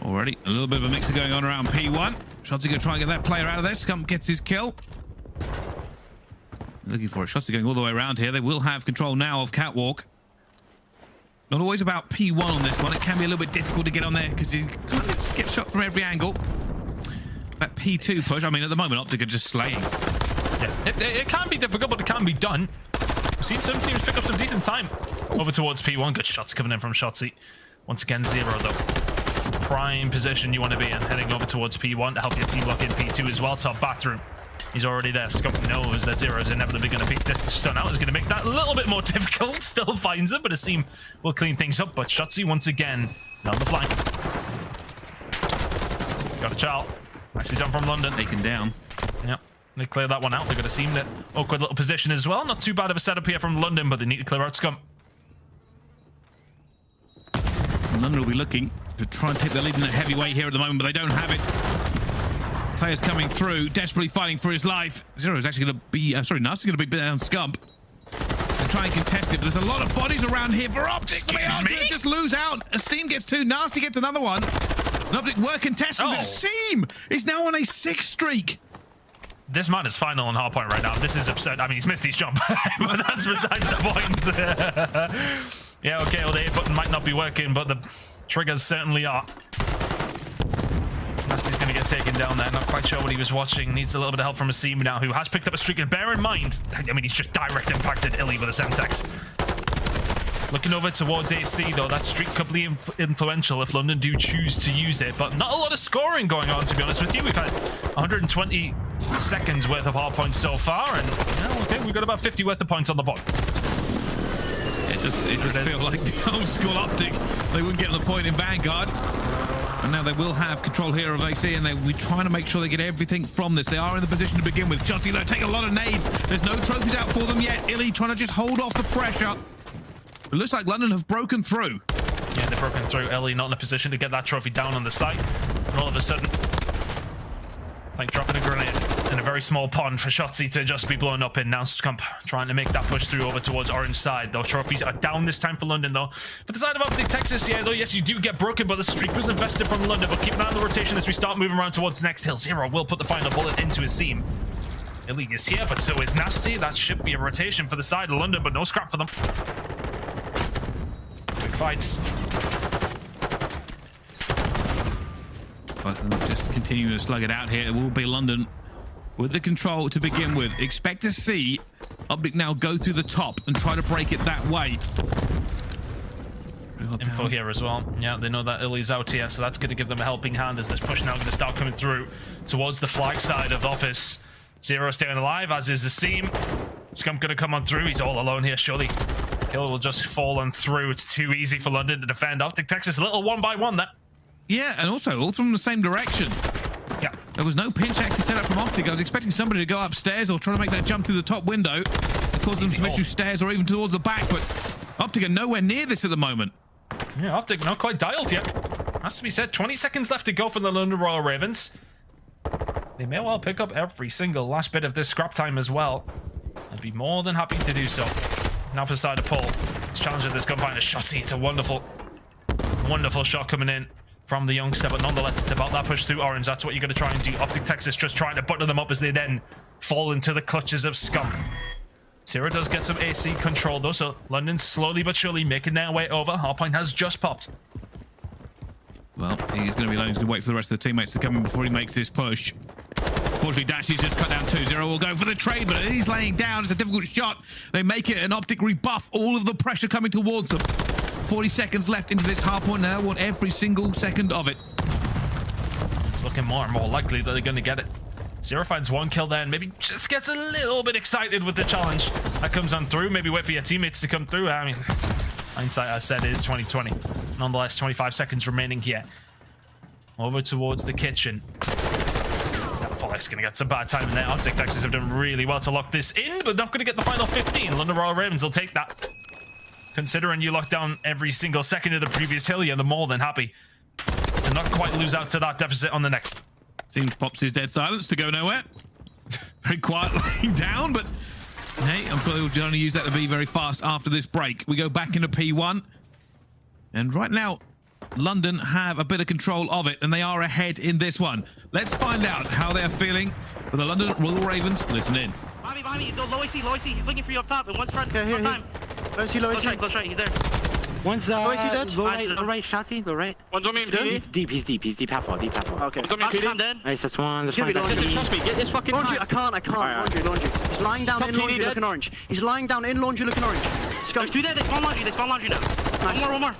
Already a little bit of a mixer going on around P1. Shotzzy going to try and get that player out of there. Scump gets his kill. Looking for it. Shotzzy going all the way around here. They will have control now of Catwalk. Not always about P1 on this one. It can be a little bit difficult to get on there because you can't just get shot from every angle. That P2 push, I mean, at the moment, OpTic are just slaying. Yeah, it can be difficult, but it can be done. We've seen some teams pick up some decent time over towards P1. Good shots coming in from Shotzzy. Once again, 0 though. Prime position you want to be in, heading over towards P1 to help your team lock in P2 as well. Top bathroom. He's already there. Scump knows that 0 is inevitably going to pick this. The stun out is going to make that a little bit more difficult. Still finds it, but abeZy will clean things up. But Shotzzy once again down the flank. Got a child. Nicely done from London. Taken down. Yep. They clear that one out. They're going to seem that awkward little position as well. Not too bad of a setup here from London, but they need to clear out Scump. London will be looking to try and take the lead in a heavyweight here at the moment, but they don't have it. Players coming through, desperately fighting for his life. 0 is actually going to be... sorry, Nastie's going to be down Scump. And try and contest it, but there's a lot of bodies around here for OpTic. Excuse me? Just lose out. aBeZy gets 2, Nastie gets another one. And OpTic were contesting, but abeZy is now on a 6 streak. This man is final on hardpoint right now. This is absurd. I mean, he's missed his jump, but that's besides the point. Yeah, okay, well, the A button might not be working, but the triggers certainly are. Nastie's going to get taken down there. Not quite sure what he was watching. Needs a little bit of help from aBeZy now, who has picked up a streak. And bear in mind, I mean, he's just direct impacted iLLeY with a Semtex. Looking over towards AC, though, that streak could be influential if London do choose to use it. But not a lot of scoring going on, to be honest with you. We've had 120 seconds worth of hard points so far. And, yeah, okay, we've got about 50 worth of points on the board. It does feel like the old school OpTic. They wouldn't get the point in Vanguard. And now they will have control here of AC, and they will be trying to make sure they get everything from this. They are in the position to begin with. Shotzzy, they're taking a lot of nades. There's no trophies out for them yet. iLLeY trying to just hold off the pressure. It looks like London have broken through. Yeah, they've broken through. iLLeY not in a position to get that trophy down on the site. And all of a sudden, it's like dropping a grenade in a very small pond for Shotzzy to just be blown up in. Now Scump trying to make that push through over towards orange side. Those trophies are down this time for London, though. But the side of OpTic Texas, yeah, though, yes, you do get broken, but the streak was invested from London. But keep an eye on the rotation as we start moving around towards the next hill. 0 will put the final bullet into his seam. iLLeY is here, but so is Nastie. That should be a rotation for the side of London, but no scrap for them. Quick fights. Both of them just continuing to slug it out here. It will be London with the control to begin with. Expect to see OpTic now go through the top and try to break it that way. Info here as well. Yeah, they know that iLLeY's out here, so that's going to give them a helping hand as this push now going to start coming through towards the flag side of office. 0 staying alive, as is the seam. Scump going to come on through. He's all alone here, surely. Kill will just fall on through. It's too easy for London to defend. OpTic Texas, a little 1-by-1 there. Yeah, and also all from the same direction. Yeah. There was no pinch actually set up from OpTic. I was expecting somebody to go upstairs or try to make that jump through the top window. It caused them to make through stairs or even towards the back, but OpTic are nowhere near this at the moment. Yeah, OpTic not quite dialed yet. Has to be said, 20 seconds left to go for the London Royal Ravens. They may well pick up every single last bit of this scrap time as well. I'd be more than happy to do so. Now for the side of Paul. It's challenging this gunfighter Shotzzy. It's a wonderful, wonderful shot coming in from the youngster, but nonetheless, it's about that push through orange. That's what you're going to try and do. OpTic Texas just trying to button them up as they then fall into the clutches of Scump. 0 does get some AC control, though, so London slowly but surely making their way over. Hardpoint has just popped. Well, he's going to be alone. He's going to wait for the rest of the teammates to come in before he makes this push. Unfortunately, Dashy's just cut down 2. 0 will go for the trade, but he's laying down. It's a difficult shot. They make it, an OpTic rebuff. All of the pressure coming towards them. 40 seconds left into this hardpoint now. Want every single second of it. It's looking more and more likely that they're going to get it. 0 finds 1 kill there and maybe just gets a little bit excited with the challenge that comes on through. Maybe wait for your teammates to come through. I mean, hindsight, I said, is 2020. Nonetheless, 25 seconds remaining here. over towards the kitchen. PaulEhx going to get some bad time in there. OpTic Texas have done really well to lock this in, but not going to get the final 15. London Royal Ravens will take that. Considering you locked down every single second of the previous hill, you're more than happy to not quite lose out to that deficit on the next. Seems Pops is dead silence to go nowhere. Very quiet lying down, but hey, I'm sure they'll only use that to be very fast after this break. We go back into P1. And right now, London have a bit of control of it, and they are ahead in this one. Let's find out how they're feeling with the London Royal Ravens. Listen in. Behind me, low AC, he's looking for you up top, and one's front, okay, one time. Low AC, close right, he's there. One's low AC dead. Low right, Shotzzy, low right. One's on me, He's deep, half wall. Okay. One's on me, I'm dead. Nice, that's one. Trust me, get this fucking laundry, I can't. Laundry. He's lying down in laundry looking orange. He's lying down in laundry looking orange. There's two there, they spawn laundry now. Nice. One more.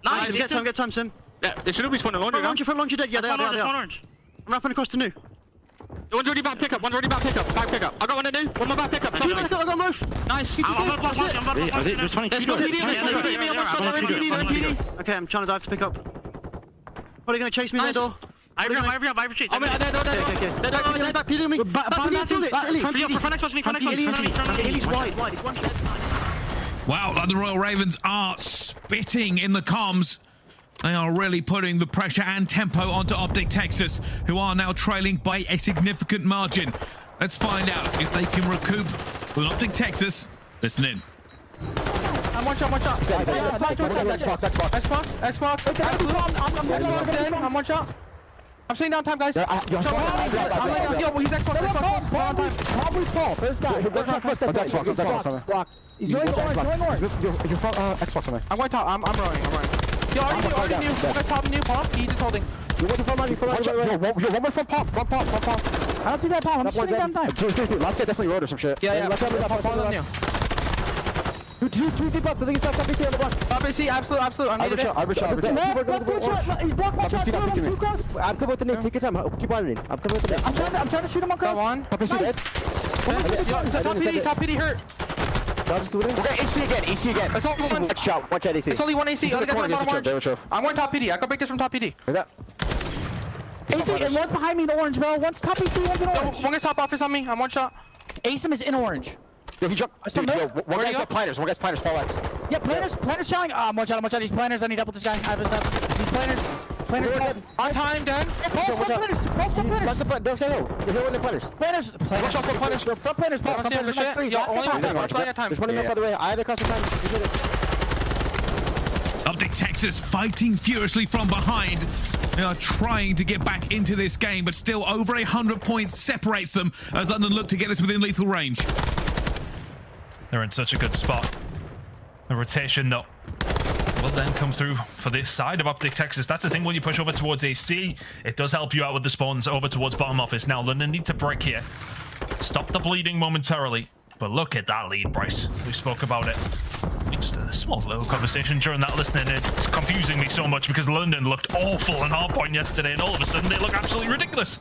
Nice, get time, Sim. Yeah, they should have been spawning laundry now. Laundry dead, yeah, they are. I'm wrapping across the new. One's already back pickup, back pickup. I got one to do, one more back pickup. I got one move. Nice. I'm gonna block Okay, I'm trying to dive to pick up. Probably gonna chase me there, door. I retreat. I'm there. Back, PD on me. He's wide. He's one dead. Wow, London Royal Ravens are spitting in the comms. They are really putting the pressure and tempo onto OpTic Texas, who are now trailing by a significant margin. Let's find out if they can recoup with OpTic Texas. Listen in. I'm one shot. Xbox. I'm one shot. I'm staying down time, guys. He's Xbox. Probably Paul. This guy. Xbox. He's going orange. You're from Xbox on me. I'm going top. I'm running. Yo, already new. One guy's popping new. Pop. He's just holding. You're waiting for money. One more from Pop. I don't see that Pop. I'm just sitting down time. Two. Last guy definitely rode or some shit. Yeah. Let's have Pop on you. Two deep up. The thing is top on the block. aBeZy, absolute. I'm needed it. He's blocked. I'm coming with the nade. Take your time. Keep running. I'm coming with the nade. I'm trying to shoot him across. Got one. aBeZy dead. Top PD hurt. Okay, AC again. It's only one shot. Watch out, AC. It's only one AC. Other guy's orange. I'm going top PD. I can break this from top PD. AC, and one's behind me in orange, bro. One's top AC, one's in orange. One guy's top office on me. I'm one shot. Asim is in orange. Yo, he jumped. Dude, one guy's planners. PaulEhx. Yeah, planners showing. Watch out. These planners. I need help with this guy. I have his help. These planners. On time, done. Paul's planners. Those guys go. You're here with the planners. Planners. Watch out for planners. Front planners. I don't see him for shit. Yo, only one time. There's one in there, by the way. I have the custom time. You did it. OpTic Texas fighting furiously from behind. They are trying to get back into this game, but still over 100 points separates them as London look to get this within lethal range. They're in such a good spot. The rotation, though, will then come through for this side of OpTic Texas. That's the thing when you push over towards AC. It does help you out with the spawns over towards bottom office. Now, London need to break here. Stop the bleeding momentarily. But look at that lead, Bryce. We spoke about it. We just had a small little conversation during that listening. It's confusing me so much because London looked awful on hardpoint yesterday, and all of a sudden they look absolutely ridiculous.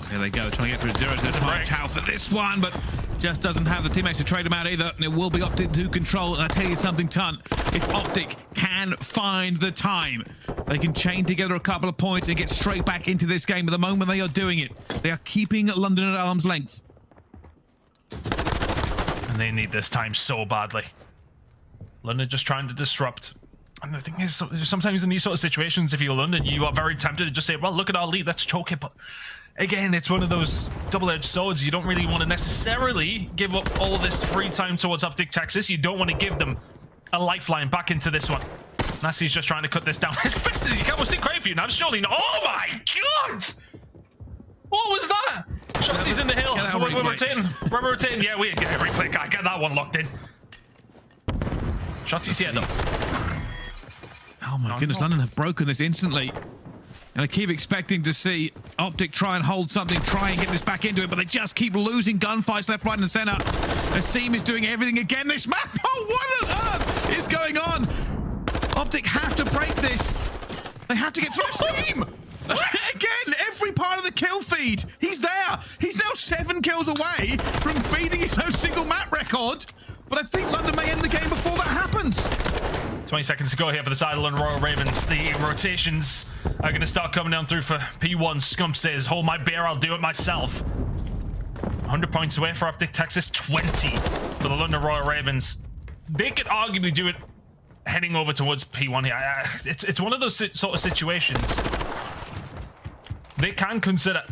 Here they go, trying to get through zero. There's a break out for this one, but just doesn't have the teammates to trade him out either. It will be OpTic to control, and I tell you something, Tunt, if OpTic can find the time, they can chain together a couple of points and get straight back into this game. At the moment they are doing it, they are keeping London at arm's length. And they need this time so badly. London just trying to disrupt. And the thing is, sometimes in these sort of situations, if you're London, you are very tempted to just say, well, look at our lead, let's choke it. But again, it's one of those double-edged swords. You don't really want to necessarily give up all this free time towards OpTic Texas. You don't want to give them a lifeline back into this one. Nastie's just trying to cut this down as best as he can. We'll see great for you now. Surely not. Oh my god! What was that? Shotzzy's in the hill. We're rotating. Yeah, we get a replay. Guy, get that one locked in. Shotzzy's here though. Oh my goodness, London have broken this instantly. And I keep expecting to see OpTic try and hold something, try and get this back into it, but they just keep losing gunfights left, right, and center. Asim is doing everything again this map. Oh, what on earth is going on? OpTic have to break this. They have to get through Asim. Again, every part of the kill feed. He's there. He's now 7 kills away from beating his own single map record. But I think London may end the game before that happens. 20 seconds to go here for the side of the Royal Ravens. The rotations are going to start coming down through for P1. Scump says, hold my beer, I'll do it myself. 100 points away for OpTic Texas, 20 for the London Royal Ravens. They could arguably do it heading over towards P1 here. It's one of those sort of situations they can consider,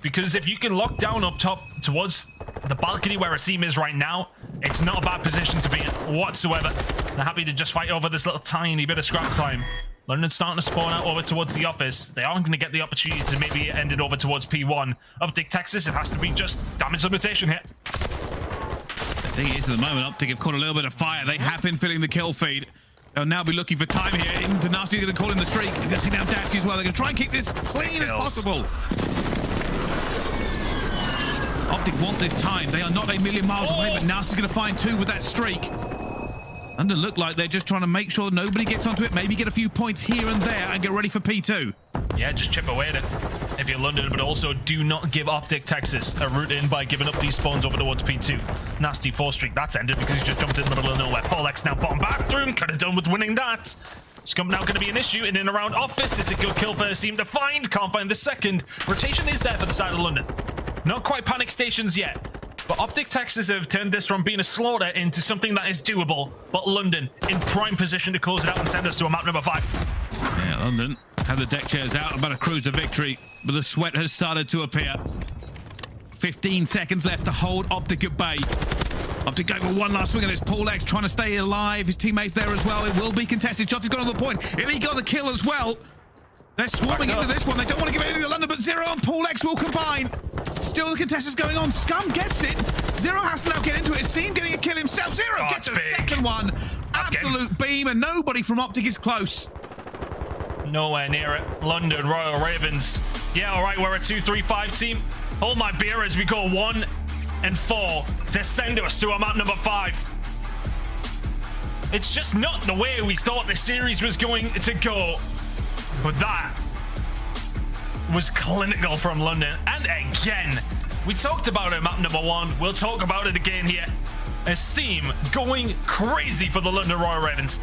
because if you can lock down up top towards the balcony where Asim is right now, it's not a bad position to be in whatsoever. They're happy to just fight over this little tiny bit of scrap time. London's starting to spawn out over towards the office. They aren't going to get the opportunity to maybe end it over towards P1. OpTic Texas, it has to be just damage limitation here. The thing is, at the moment, OpTic have caught a little bit of fire. They have been filling the kill feed. They'll now be looking for time here. Into Nastie, going to call in the streak. They're going to down Dashy as well. They're going to try and keep this clean as possible. OpTic want this time. They are not a million miles away, but Nastie's going to find 2 with that streak. And it look like they're just trying to make sure nobody gets onto it, maybe get a few points here and there and get ready for P2. Yeah, just chip away at it if you're London, but also do not give OpTic Texas a route in by giving up these spawns over towards P2. Nastie 4 streak, that's ended because he's just jumped in the middle of nowhere. PaulEhx now bottom bathroom, could have done with winning that. Scump now going to be an issue in and around office. It's a good kill for Asim to find, can't find the second. Rotation is there for the side of London. Not quite panic stations yet, but OpTic Texas have turned this from being a slaughter into something that is doable. But London in prime position to close it out and send us to a map number 5. Yeah, London have the deck chairs out, about to cruise to victory, but the sweat has started to appear. 15 seconds left to hold OpTic at bay. OpTic going for one last swing at this. PaulEhx trying to stay alive. His teammates there as well. It will be contested. Shotzzy's got on the point. iLLeY got the kill as well. They're swarming into this one. They don't want to give anything to London, but Zero and PaulEhx will combine. Still the contest is going on. Scump gets it. Zero has to now get into it. Asim getting a kill himself. Zero gets a second one. Absolute beam, and nobody from OpTic is close. Nowhere near it. London Royal Ravens. Yeah, all right, we're a 2-3-5 team. Hold my beer as we go 1 and 4 to send us to a map number 5. It's just not the way we thought the series was going to go. But that was clinical from London. And again, we talked about it map number 1. We'll talk about it again here. Asim going crazy for the London Royal Ravens.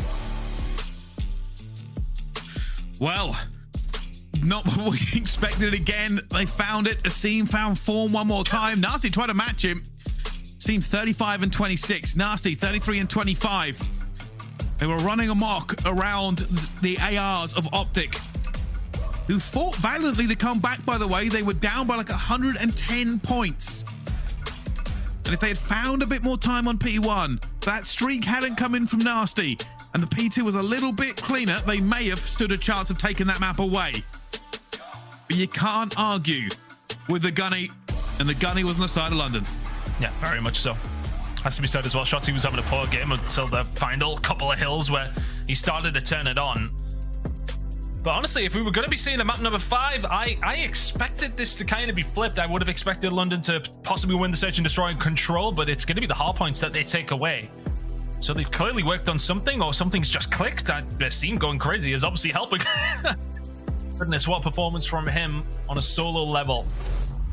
Well, not what we expected again. They found it. Asim found form one more time. Nastie tried to match him. Asim 35 and 26. Nastie 33 and 25. They were running amok around the ARs of OpTic, who fought valiantly to come back, by the way. They were down by like 110 points. And if they had found a bit more time on P1, that streak hadn't come in from Nastie, and the P2 was a little bit cleaner, they may have stood a chance of taking that map away. But you can't argue with the gunny, and the gunny was on the side of London. Yeah, very much so. Has to be said as well, Shotzzy was having a poor game until the final couple of hills where he started to turn it on. But honestly, if we were going to be seeing a map number 5, I expected this to kind of be flipped. I would have expected London to possibly win the search and destroy and control, but it's going to be the hard points that they take away. So they've clearly worked on something, or something's just clicked. Asim going crazy is obviously helping. Goodness, what performance from him on a solo level.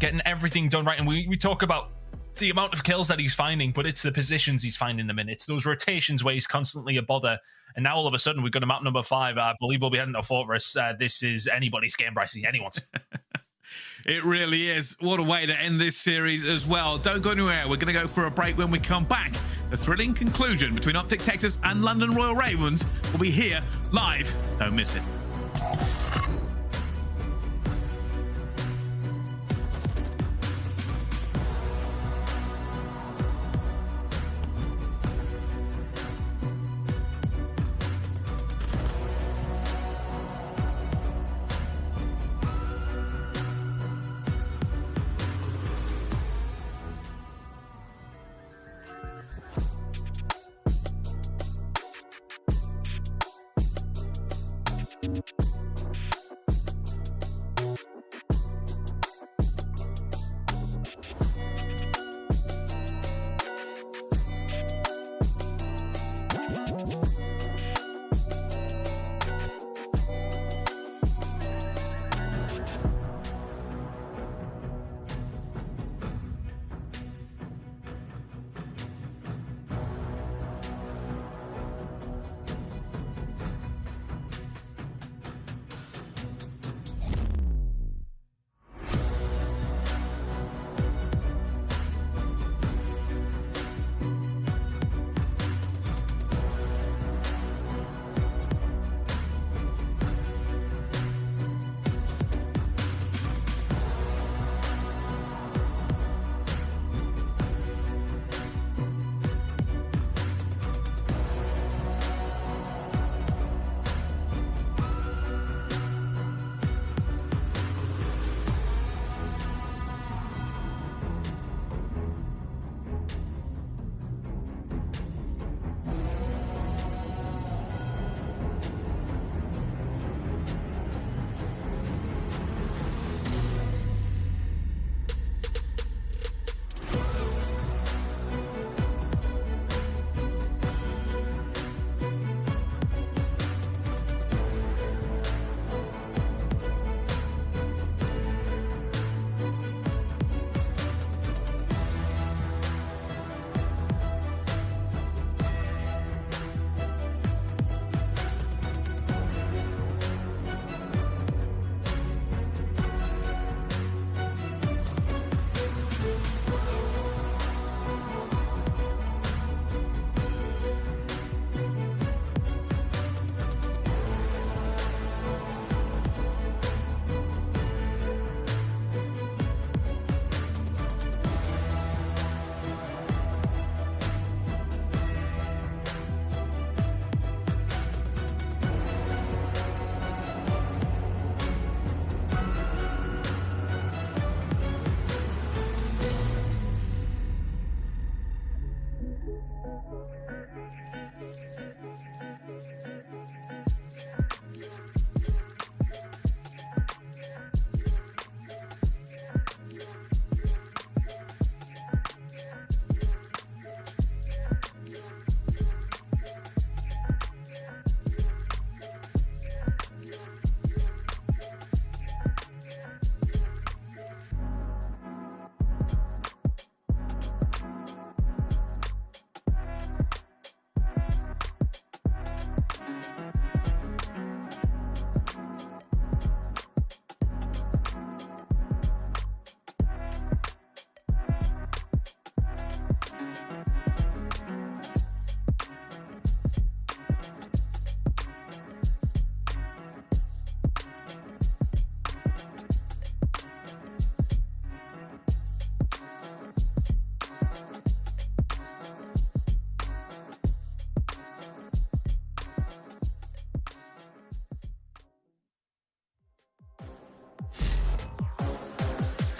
Getting everything done right. And we talk about the amount of kills that he's finding, but it's the positions he's finding them in. It's those rotations where he's constantly a bother. And now all of a sudden we've got a map number 5. I believe we'll be heading to Fortress. This is anybody's game, Brycey. Anyone's. It really is. What a way to end this series as well. Don't go anywhere. We're going to go for a break. When we come back, the thrilling conclusion between OpTic Texas and London Royal Ravens will be here live. Don't miss it.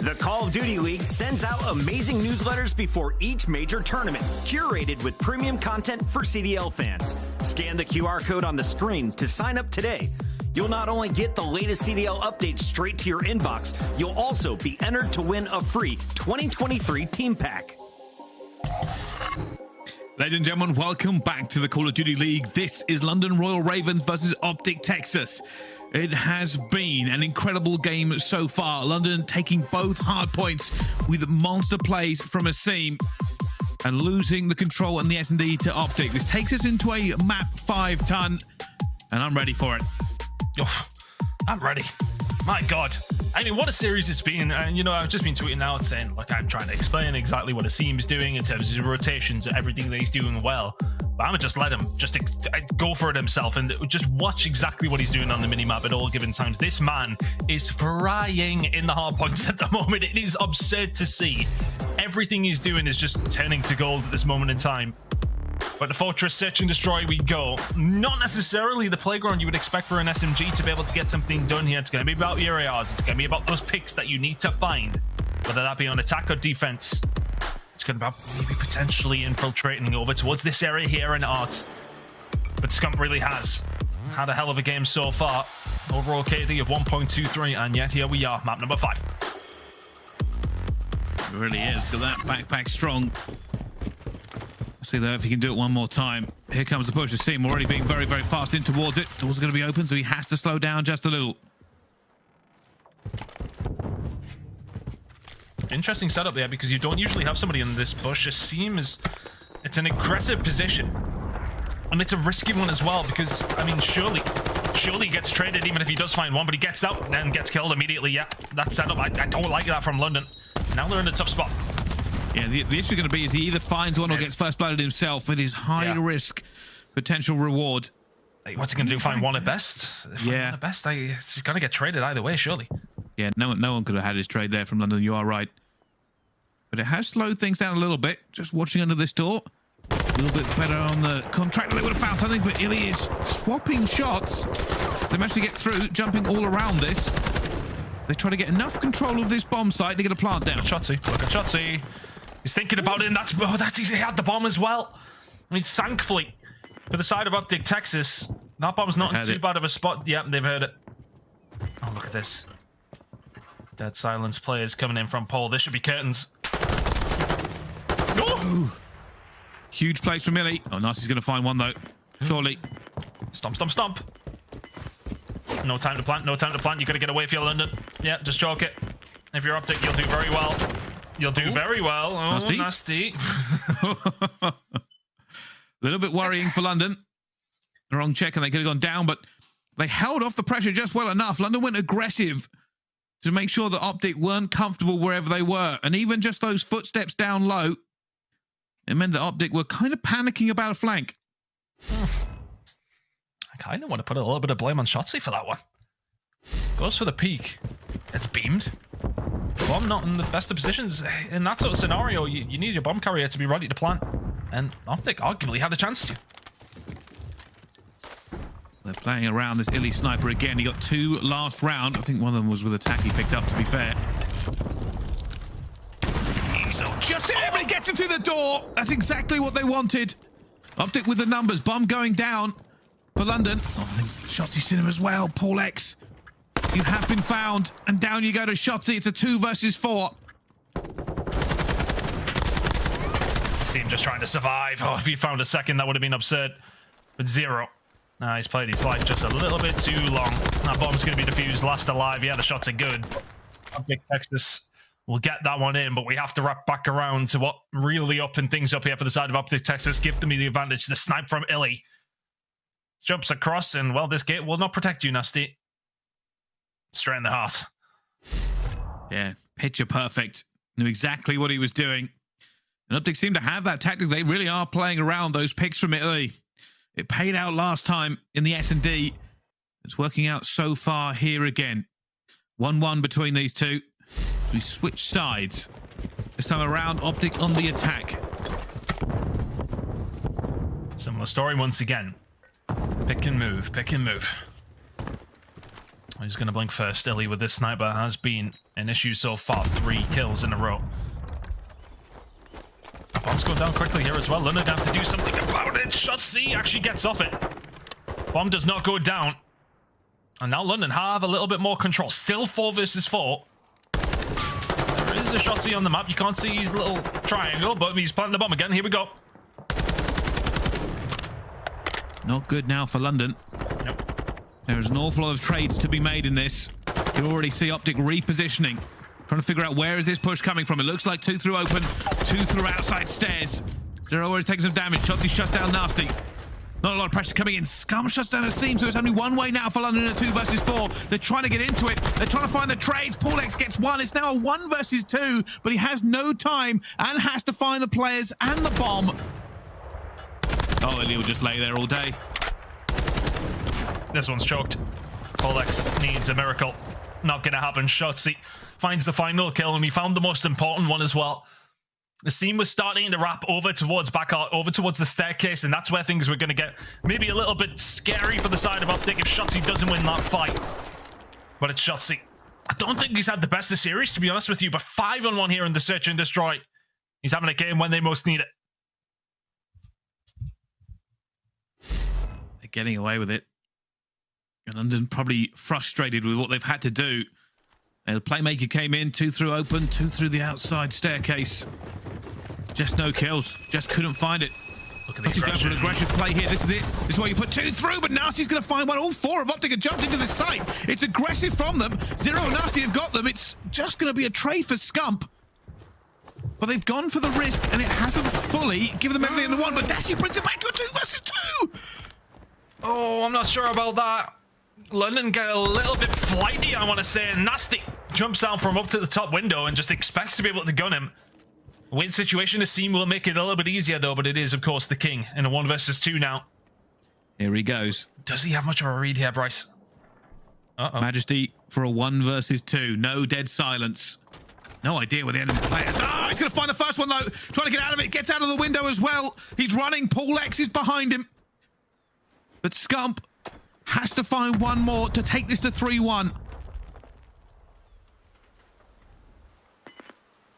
The Call of Duty League sends out amazing newsletters before each major tournament, curated with premium content for CDL fans. Scan the QR code on the screen to sign up today. You'll not only get the latest CDL updates straight to your inbox, you'll also be entered to win a free 2023 team pack. Ladies and gentlemen, welcome back to the Call of Duty League. This is London Royal Ravens versus OpTic Texas. It has been an incredible game so far. London taking both hard points with monster plays from aBeZy and losing the control and the S&D to OpTic. This takes us into a map 5-ton, and I'm ready for it. Oh, I'm ready. My God. I mean, what a series it's been. And, you know, I've just been tweeting out saying, like, I'm trying to explain exactly what aBeZy's doing in terms of his rotations, everything that he's doing well. But I'm going to just let him just go for it himself and just watch exactly what he's doing on the minimap at all given times. This man is frying in the hard points at the moment. It is absurd to see. Everything he's doing is just turning to gold at this moment in time. But the Fortress Search and Destroy we go. Not necessarily the playground you would expect for an SMG to be able to get something done here. It's going to be about your ARs. It's going to be about those picks that you need to find, whether that be on attack or defense. It's going to be about maybe potentially infiltrating over towards this area here in art. But Scump really has had a hell of a game so far. Overall KD of 1.23, and yet here we are, map number 5. It really is. Got that backpack strong. See there if he can do it one more time. Here comes the push. aBeZy already being very, very fast in towards it. Doors are going to be open, so he has to slow down just a little. Interesting setup there because you don't usually have somebody in this push. It's an aggressive position, and it's a risky one as well because I mean, surely he gets traded even if he does find one, but he gets out and gets killed immediately. Yeah, that setup I don't like that from London. Now they're in a tough spot. Yeah, the issue is going to be is he either finds one or gets first blooded himself. It is high risk, potential reward. Hey, what's he going to do? Find one at best? One at best, he's going to get traded either way, surely. Yeah, no one could have had his trade there from London. You are right. But it has slowed things down a little bit. Just watching under this door. A little bit better on the contract. They would have found something, but iLLeY is swapping shots. They managed to get through, jumping all around this. They try to get enough control of this bomb site to get a plant down. Look at Shotzzy. He's thinking about it, and he had the bomb as well. I mean, thankfully, for the side of OpTic Texas, that bomb's not in too bad of a spot. Yep, they've heard it. Oh, look at this. Dead silence players coming in from Paul. This should be curtains. No! Huge place from iLLeY. Oh, Nastie's going to find one, though. Surely. Stomp. No time to plant, You got to get away from your London. Yeah, just choke it. If you're OpTic, you'll do very well. Very well. Oh, Nastie. A little bit worrying for London. The wrong check, and they could have gone down, but they held off the pressure just well enough. London went aggressive to make sure that OpTic weren't comfortable wherever they were. And even just those footsteps down low, it meant that OpTic were kind of panicking about a flank. I kind of want to put a little bit of blame on Shotzzy for that one. Goes for the peak. It's beamed. Bomb not in the best of positions. In that sort of scenario, you need your bomb carrier to be ready to plant. And OpTic arguably had a chance to. They're playing around this iLLeY sniper again. He got 2 last round. I think one of them was with attack he picked up, to be fair. Just hit him, but he gets him through the door. That's exactly what they wanted. OpTic with the numbers. Bomb going down for London. Oh, I think Shotzzy's seen him as well. PaulEhx, you have been found. And down you go to Shotzzy. It's a 2 versus 4. See him just trying to survive. Oh, if he found a second, that would have been absurd. But 0. Nah, he's played his life just a little bit too long. That bomb's going to be defused. Last alive. Yeah, the shots are good. OpTic Texas will get that one in, but we have to wrap back around to what really opened things up here for the side of OpTic Texas. Give them the advantage. The snipe from iLLeY jumps across, and, well, this gate will not protect you, Nastie. Straight in the heart. Yeah, picture perfect. Knew exactly what he was doing. And OpTic seem to have that tactic. They really are playing around those picks from iLLeY. It paid out last time in the S&D. It's working out so far here again. 1-1 between these two. We switch sides. This time around, OpTic on the attack. Similar story once again. Pick and move, pick and move. He's going to blink first. iLLeY with this sniper has been an issue so far. 3 kills in a row. Bomb's going down quickly here as well. London have to do something about it. Shotzzy actually gets off it. Bomb does not go down. And now London have a little bit more control. Still 4 versus 4. There is a Shotzzy on the map. You can't see his little triangle, but he's planting the bomb again. Here we go. Not good now for London. Yep. There's an awful lot of trades to be made in this. You already see OpTic repositioning. Trying to figure out where is this push coming from. It looks like 2 through open, 2 through outside stairs. They're already taking some damage. Shotzzy shuts down Nastie. Not a lot of pressure coming in. Scump shuts down a seam, so it's only one way now for London in a 2 versus 4. They're trying to get into it. They're trying to find the trades. PaulEhx gets 1. It's now a 1 versus 2, but he has no time and has to find the players and the bomb. Oh, iLLeY will just lay there all day. This one's choked. PaulEhx needs a miracle. Not going to happen. Shotzzy finds the final kill, and he found the most important one as well. The scene was starting to wrap over towards over towards the staircase, and that's where things were going to get maybe a little bit scary for the side of OpTic if Shotzzy doesn't win that fight. But it's Shotzzy. I don't think he's had the best of series, to be honest with you, but 5-on-1 here in the search and destroy. He's having a game when they most need it. They're getting away with it. And London probably frustrated with what they've had to do. And the playmaker came in, 2 through open, 2 through the outside staircase. Just no kills. Just couldn't find it. Look at the Going for an aggressive play here. This is it. This is where you put 2 through, but Nastie's going to find one. All 4 of OpTic have jumped into the site. It's aggressive from them. Zero and Nastie have got them. It's just going to be a trade for Scump. But they've gone for the risk, and it hasn't fully given them everything in the 1. But Dashy brings it back to a 2 versus 2. Oh, I'm not sure about that. London get a little bit flighty, I want to say. Nastie jumps down from up to the top window and just expects to be able to gun him. Win situation, the scene will make it a little bit easier, though, but it is, of course, the king in a 1 versus 2 now. Here he goes. Does he have much of a read here, Bryce? Majesty for a 1 versus 2. No dead silence. No idea where the enemy players are. Oh, he's going to find the first one, though. Trying to get out of it. Gets out of the window as well. He's running. PaulEhx is behind him. But Scump has to find 1 more to take this to 3-1.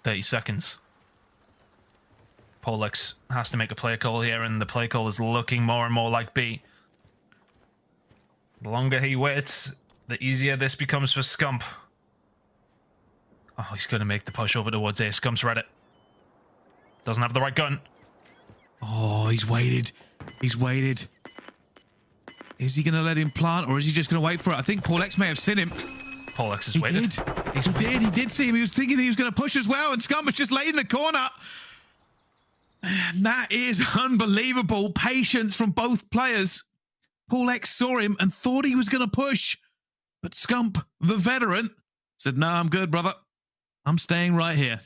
30 seconds. PaulEhx has to make a play call here, and the play call is looking more and more like B. The longer he waits, the easier this becomes for Scump. Oh, he's going to make the push over towards A. Scump's read it. Doesn't have the right gun. Oh, he's waited. He's waited. Is he going to let him plant, or is he just going to wait for it? I think PaulEhx may have seen him. PaulEhx has waited. He did see him. He was thinking he was going to push as well, and Scump was just laid in the corner. And that is unbelievable patience from both players. PaulEhx saw him and thought he was going to push. But Scump, the veteran, said, "No, I'm good, brother. I'm staying right here."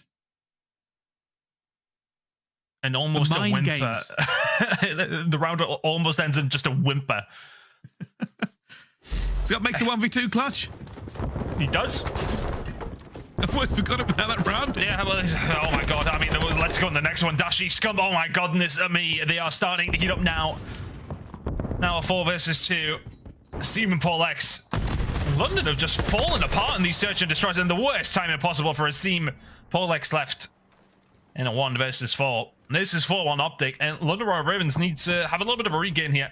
And almost a whimper. The round almost ends in just a whimper. Scump makes the 1v2 clutch. He does. I almost forgot about that round. Yeah, well, oh my god. I mean, let's go on the next one. Dashy, Scump, oh my goodness me. They are starting to heat up now. Now a 4 versus 2. Simp and PaulEhx. London have just fallen apart in these search and destroys, and the worst timing possible for a Simp. PaulEhx left in a 1 versus 4. This is 4-1 OpTic, and London Royal Ravens needs to have a little bit of a regain here.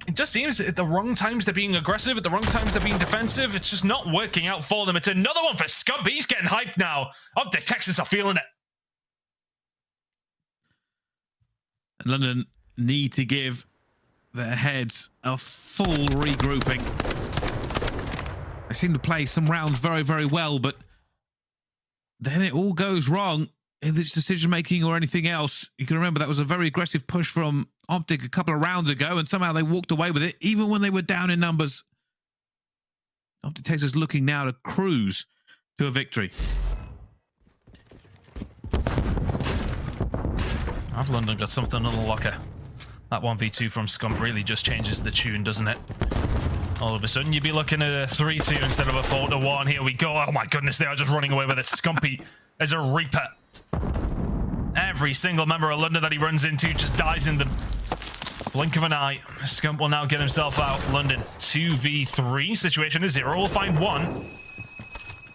It just seems at the wrong times they're being aggressive, at the wrong times they're being defensive. It's just not working out for them. It's another one for Scump. He's getting hyped now. OpTic Texas are feeling it. And London need to give their heads a full regrouping. They seem to play some rounds very, very well, but then it all goes wrong in its decision-making or anything else. You can remember that was a very aggressive push from OpTic a couple of rounds ago, and somehow they walked away with it, even when they were down in numbers. OpTic Texas looking now to cruise to a victory. I've London got something on the locker. That 1v2 from Scump really just changes the tune, doesn't it? All of a sudden, you'd be looking at a 3-2 instead of a 4-1. Here we go. Oh my goodness, they are just running away with it. Scumpy is a reaper. Every single member of London that he runs into just dies in the Blink of an eye. Scump will now get himself out. London 2v3. Situation is 0. We'll find 1.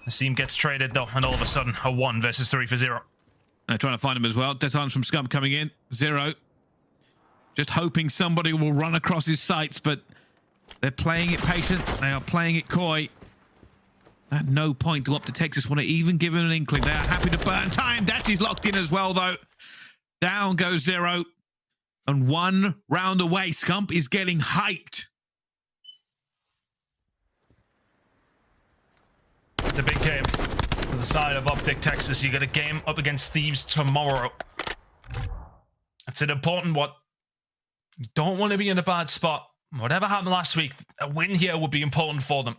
Nastie gets traded though, and all of a sudden a 1 versus 3 for 0. They're trying to find him as well. Death from Scump coming in. 0. Just hoping somebody will run across his sights, but they're playing it patient. They are playing it coy. At no point do OpTic Texas want to even give him an inkling. They are happy to burn time. Dashy's locked in as well, though. Down goes 0. And 1 round away. Scump is getting hyped. It's a big game for the side of OpTic Texas. You got a game up against Thieves tomorrow. It's an important one. You don't want to be in a bad spot. Whatever happened last week, a win here would be important for them.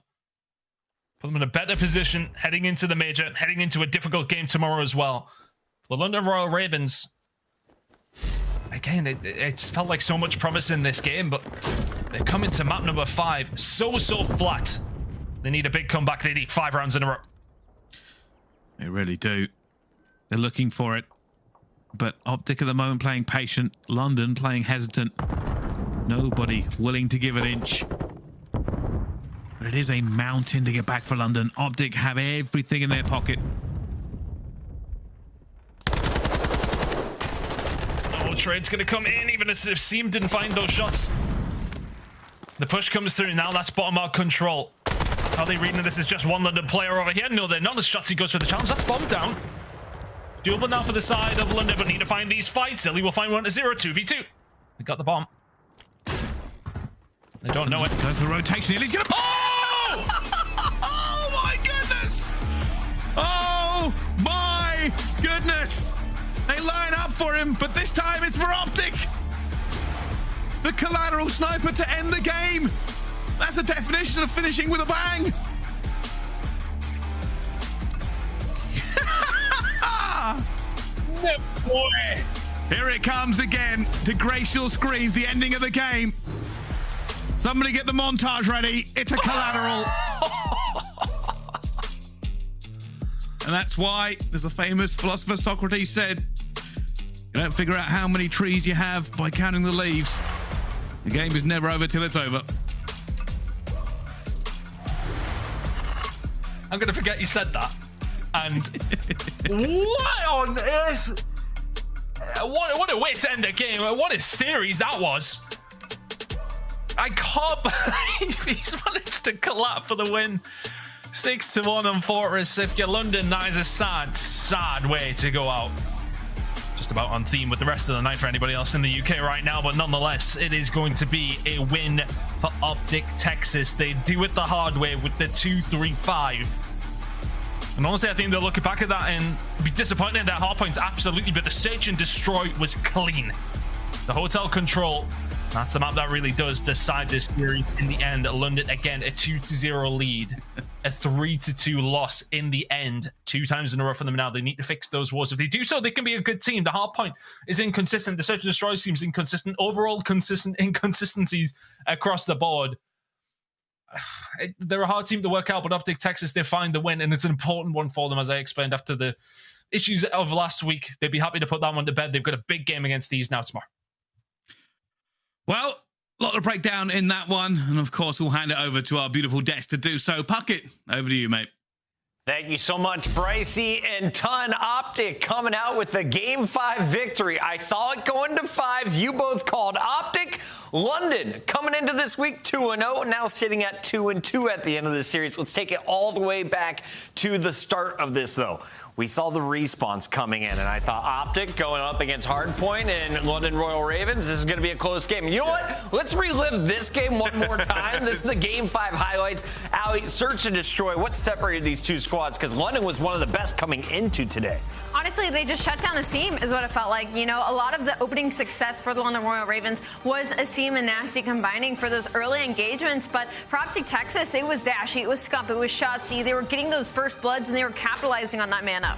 Put them in a better position heading into the major, heading into a difficult game tomorrow as well. The London Royal Ravens, again, it's felt like so much promise in this game, but they're coming to map number 5 so flat. They need a big comeback. They need 5 rounds in a row. They really do. They're looking for it. But OpTic at the moment playing patient. London playing hesitant. Nobody willing to give an inch. But it is a mountain to get back for London. OpTic have everything in their pocket. Oh, trade's going to come in, even as if Seam didn't find those shots. The push comes through. Now that's bottom out control. Are they reading this is just one London player over here? No, they're not. As Shotzzy goes for the challenge. That's bomb down. Doable now for the side of London, but need to find these fights. iLLeY will find one at 0, 2v2. They got the bomb. They don't know it. Go for the rotation. iLLeY's going to... Oh my goodness! Oh my goodness! They line up for him, but this time it's for OpTic. The collateral sniper to end the game. That's the definition of finishing with a bang. No boy. Here it comes again to grace your screens, the ending of the game. Somebody get the montage ready. It's a collateral. And that's why, as the famous philosopher Socrates said, you don't figure out how many trees you have by counting the leaves. The game is never over till it's over. I'm going to forget you said that. And what on earth? What a way to end a game. What a series that was. I can't believe he's managed to collapse for the win. 6-1 on Fortress. If you're London, that is a sad way to go out. Just about on theme with the rest of the night for anybody else in the UK right now, but nonetheless, it is going to be a win for OpTic Texas. They do it the hard way with the 2-3-5. And honestly, I think they'll look back at that and be disappointed in their hard points, absolutely, but the search and destroy was clean. The hotel control, that's the map that really does decide this series in the end. London, again, a 2-0 lead, a 3-2 loss in the end. 2 times in a row for them now. They need to fix those woes. If they do so, they can be a good team. The hard point is inconsistent. The search and destroy seems inconsistent. Overall inconsistencies across the board. They're a hard team to work out, but OpTic Texas, they find the win, and it's an important one for them, as I explained after the issues of last week. They'd be happy to put that one to bed. They've got a big game against Thieves now tomorrow. Well, a lot to break down in that one. And of course, we'll hand it over to our beautiful Des to do so. Puckett, over to you, mate. Thank you so much, Brycey and Ton. OpTic coming out with a Game 5 victory. I saw it going to 5. You both called OpTic. London coming into this week 2-0, now sitting at 2-2 at the end of the series. Let's take it all the way back to the start of this, though. We saw the respawns coming in, and I thought OpTic going up against Hardpoint and London Royal Ravens, this is going to be a close game. And you know what? Let's relive this game one more time. This is the Game 5 highlights. aBeZy, search and destroy. What separated these two squads? Because London was one of the best coming into today. Honestly, they just shut down the seam is what it felt like. You know, a lot of the opening success for the London Royal Ravens was a seam and Nastie combining for those early engagements. But for OpTic Texas, it was Dashy, it was Scump, it was Shotzzy. They were getting those first bloods, and they were capitalizing on that man up.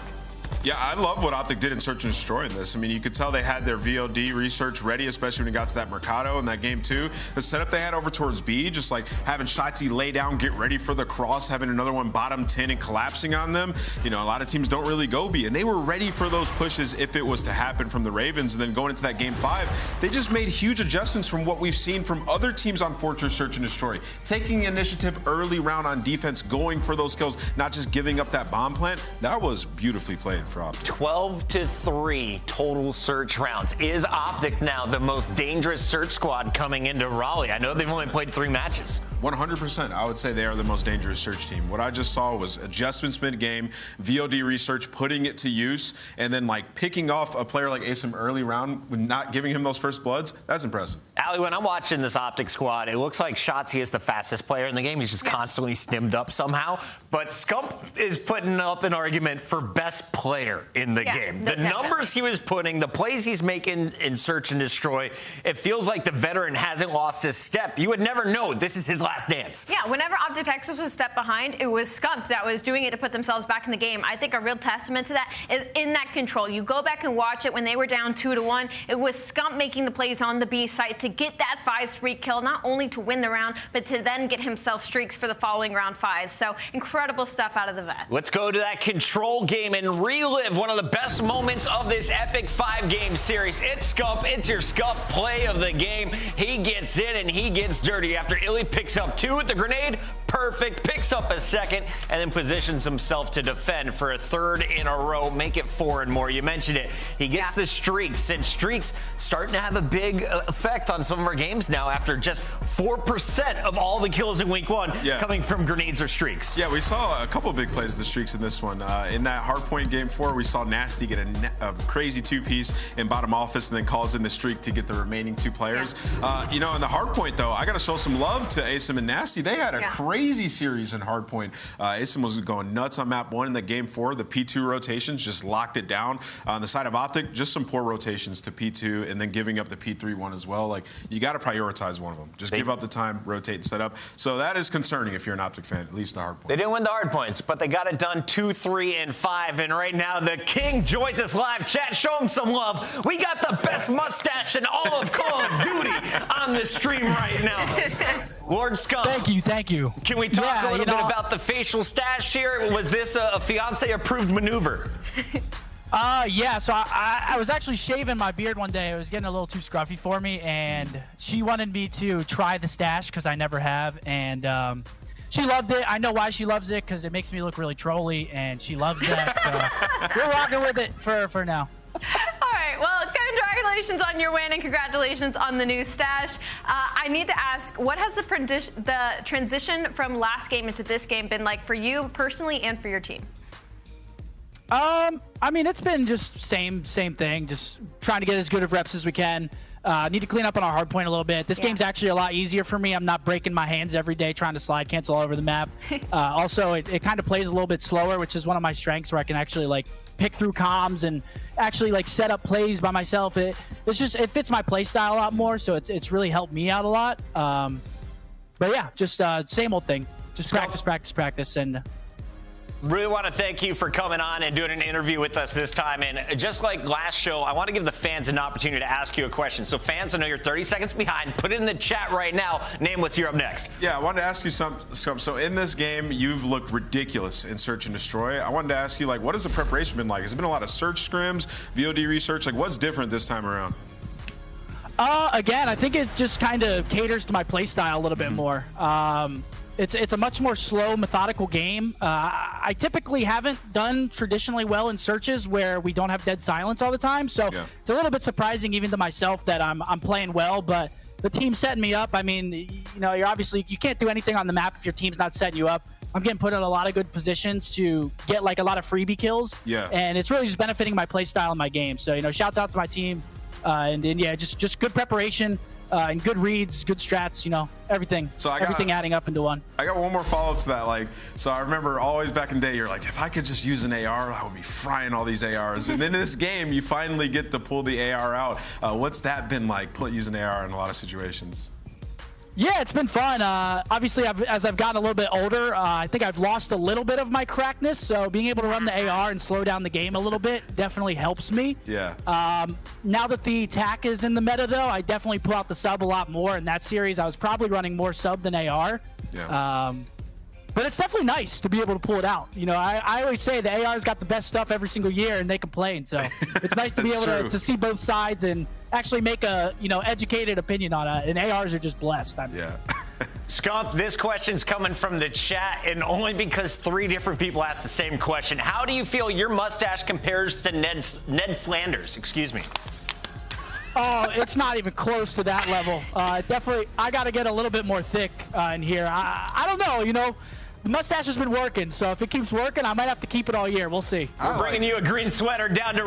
Yeah, I love what OpTic did in Search and Destroy in this. I mean, you could tell they had their VOD research ready, especially when it got to that Mercado in that game too. The setup they had over towards B, just like having Shotzzy lay down, get ready for the cross, having another one bottom 10 and collapsing on them. You know, a lot of teams don't really go B, and they were ready for those pushes if it was to happen from the Ravens. And then going into that game 5, they just made huge adjustments from what we've seen from other teams on Fortress Search and Destroy. Taking initiative early round on defense, going for those kills, not just giving up that bomb plant. That was beautifully played for OpTic. 12-3 total search rounds. Is OpTic now the most dangerous search squad coming into Raleigh? I know they've only played 3 matches. 100%. I would say they are the most dangerous search team. What I just saw was adjustments mid-game, VOD research, putting it to use, and then like picking off a player like aBeZy early round with not giving him those first bloods. That's impressive. aLLeY, when I'm watching this OpTic squad, it looks like Shotzzy is the fastest player in the game. He's just constantly stimmed up somehow. But Scump is putting up an argument for best player in the game. The numbers he was putting, the plays he's making in Search and Destroy, it feels like the veteran hasn't lost his step. You would never know this is his last dance. Yeah, whenever OpTic Texas was a step behind, it was Scump that was doing it to put themselves back in the game. I think a real testament to that is in that control. You go back and watch it when they were down 2-1. It was Scump making the plays on the B site to get that 5-3 kill, not only to win the round, but to then get himself streaks for the following round 5. So incredible stuff out of the vet. Let's go to that control game and relive one of the best moments of this epic 5-game series. It's Scump. It's your Scump play of the game. He gets in and he gets dirty after iLLeY picks up 2 with the grenade. Perfect. Picks up a second and then positions himself to defend for a 3rd in a row. Make it 4 and more. You mentioned it. He gets the streaks, and streaks starting to have a big effect on some of our games now after just 4% of all the kills in week 1 coming from grenades or streaks. Yeah, we saw a couple big plays of the streaks in this one. In that hardpoint game 4, we saw Nastie get a crazy 2-piece in bottom office and then calls in the streak to get the remaining 2 players. You know, in the hardpoint though, I got to show some love to aBeZy and Nastie. They had a crazy series in hardpoint. aBeZy was going nuts on map 1 in the game 4. The P2 rotations just locked it down. On the side of OpTic, just some poor rotations to P2 and then giving up the P3 one as well. Like, you got to prioritize one of them. Just give up the time, rotate, and set up. So that is concerning if you're an OpTic fan, at least the hardpoint. They didn't win the hard points, but they got it done 2, 3, and 5. And right now, the King joins us live. Chat, show him some love. We got the best mustache in all of Call of Duty on the stream right now. Lord Scump. Thank you. Can we talk a little bit about the facial stash here? Was this a fiance-approved maneuver? Yeah, so I was actually shaving my beard one day. It was getting a little too scruffy for me, and she wanted me to try the stash because I never have, and she loved it. I know why she loves it, because it makes me look really trolly, and she loves that, so we're rocking with it for now. All right, well, congratulations on your win and congratulations on the new stash. I need to ask, what has the transition from last game into this game been like for you personally and for your team? I mean, it's been just same thing, just trying to get as good of reps as we can. Need to clean up on our hard point a little bit. This game's actually a lot easier for me. I'm not breaking my hands every day trying to slide cancel all over the map. Also, it kind of plays a little bit slower, which is one of my strengths, where I can actually like pick through comms and actually like set up plays by myself. It fits my play style a lot more, so it's really helped me out a lot. But yeah, just same old thing. Just practice, and Really want to thank you for coming on and doing an interview with us this time. And just like last show, I want to give the fans an opportunity to ask you a question. So fans, I know you're 30 seconds behind. Put it in the chat right now. Name what's you're up next. Yeah, I wanted to ask you something. So in this game, you've looked ridiculous in Search and Destroy. I wanted to ask you, like, what has the preparation been like? Has it been a lot of search scrims, VOD research? Like, what's different this time around? Again, I think it just kind of caters to my play style a little bit more. It's a much more slow, methodical game. I typically haven't done traditionally well in searches where we don't have dead silence all the time. So it's a little bit surprising even to myself that I'm playing well, but the team's setting me up. I mean, you know, you can't do anything on the map if your team's not setting you up. I'm getting put in a lot of good positions to get like a lot of freebie kills. And it's really just benefiting my play style in my game. So, you know, shouts out to my team. And yeah, just good preparation. And good reads, good strats, you know, everything. So everything adding up into one. I got one more follow-up to that. Like, so I remember always back in the day, you're like, if I could just use an AR, I would be frying all these ARs. And then in this game, you finally get to pull the AR out. What's that been like, using AR in a lot of situations? Yeah, it's been fun. Obviously, as I've gotten a little bit older, I think I've lost a little bit of my crackness. So being able to run the AR and slow down the game a little bit definitely helps me. Yeah. Now that the TAC is in the meta, though, I definitely pull out the sub a lot more. In that series, I was probably running more sub than AR. Yeah. But it's definitely nice to be able to pull it out. You know, I always say the AR's got the best stuff every single year, and they complain. So it's nice to be able to see both sides and actually make a educated opinion on it. And ARs are just blessed. Yeah. Scump, this question's coming from the chat, and only because 3 different people asked the same question. How do you feel your mustache compares to Ned Flanders? Excuse me. Oh, it's not even close to that level. Definitely, I got to get a little bit more thick in here. I don't know, the mustache has been working, so if it keeps working, I might have to keep it all year. We'll see. We're bringing you a green sweater down to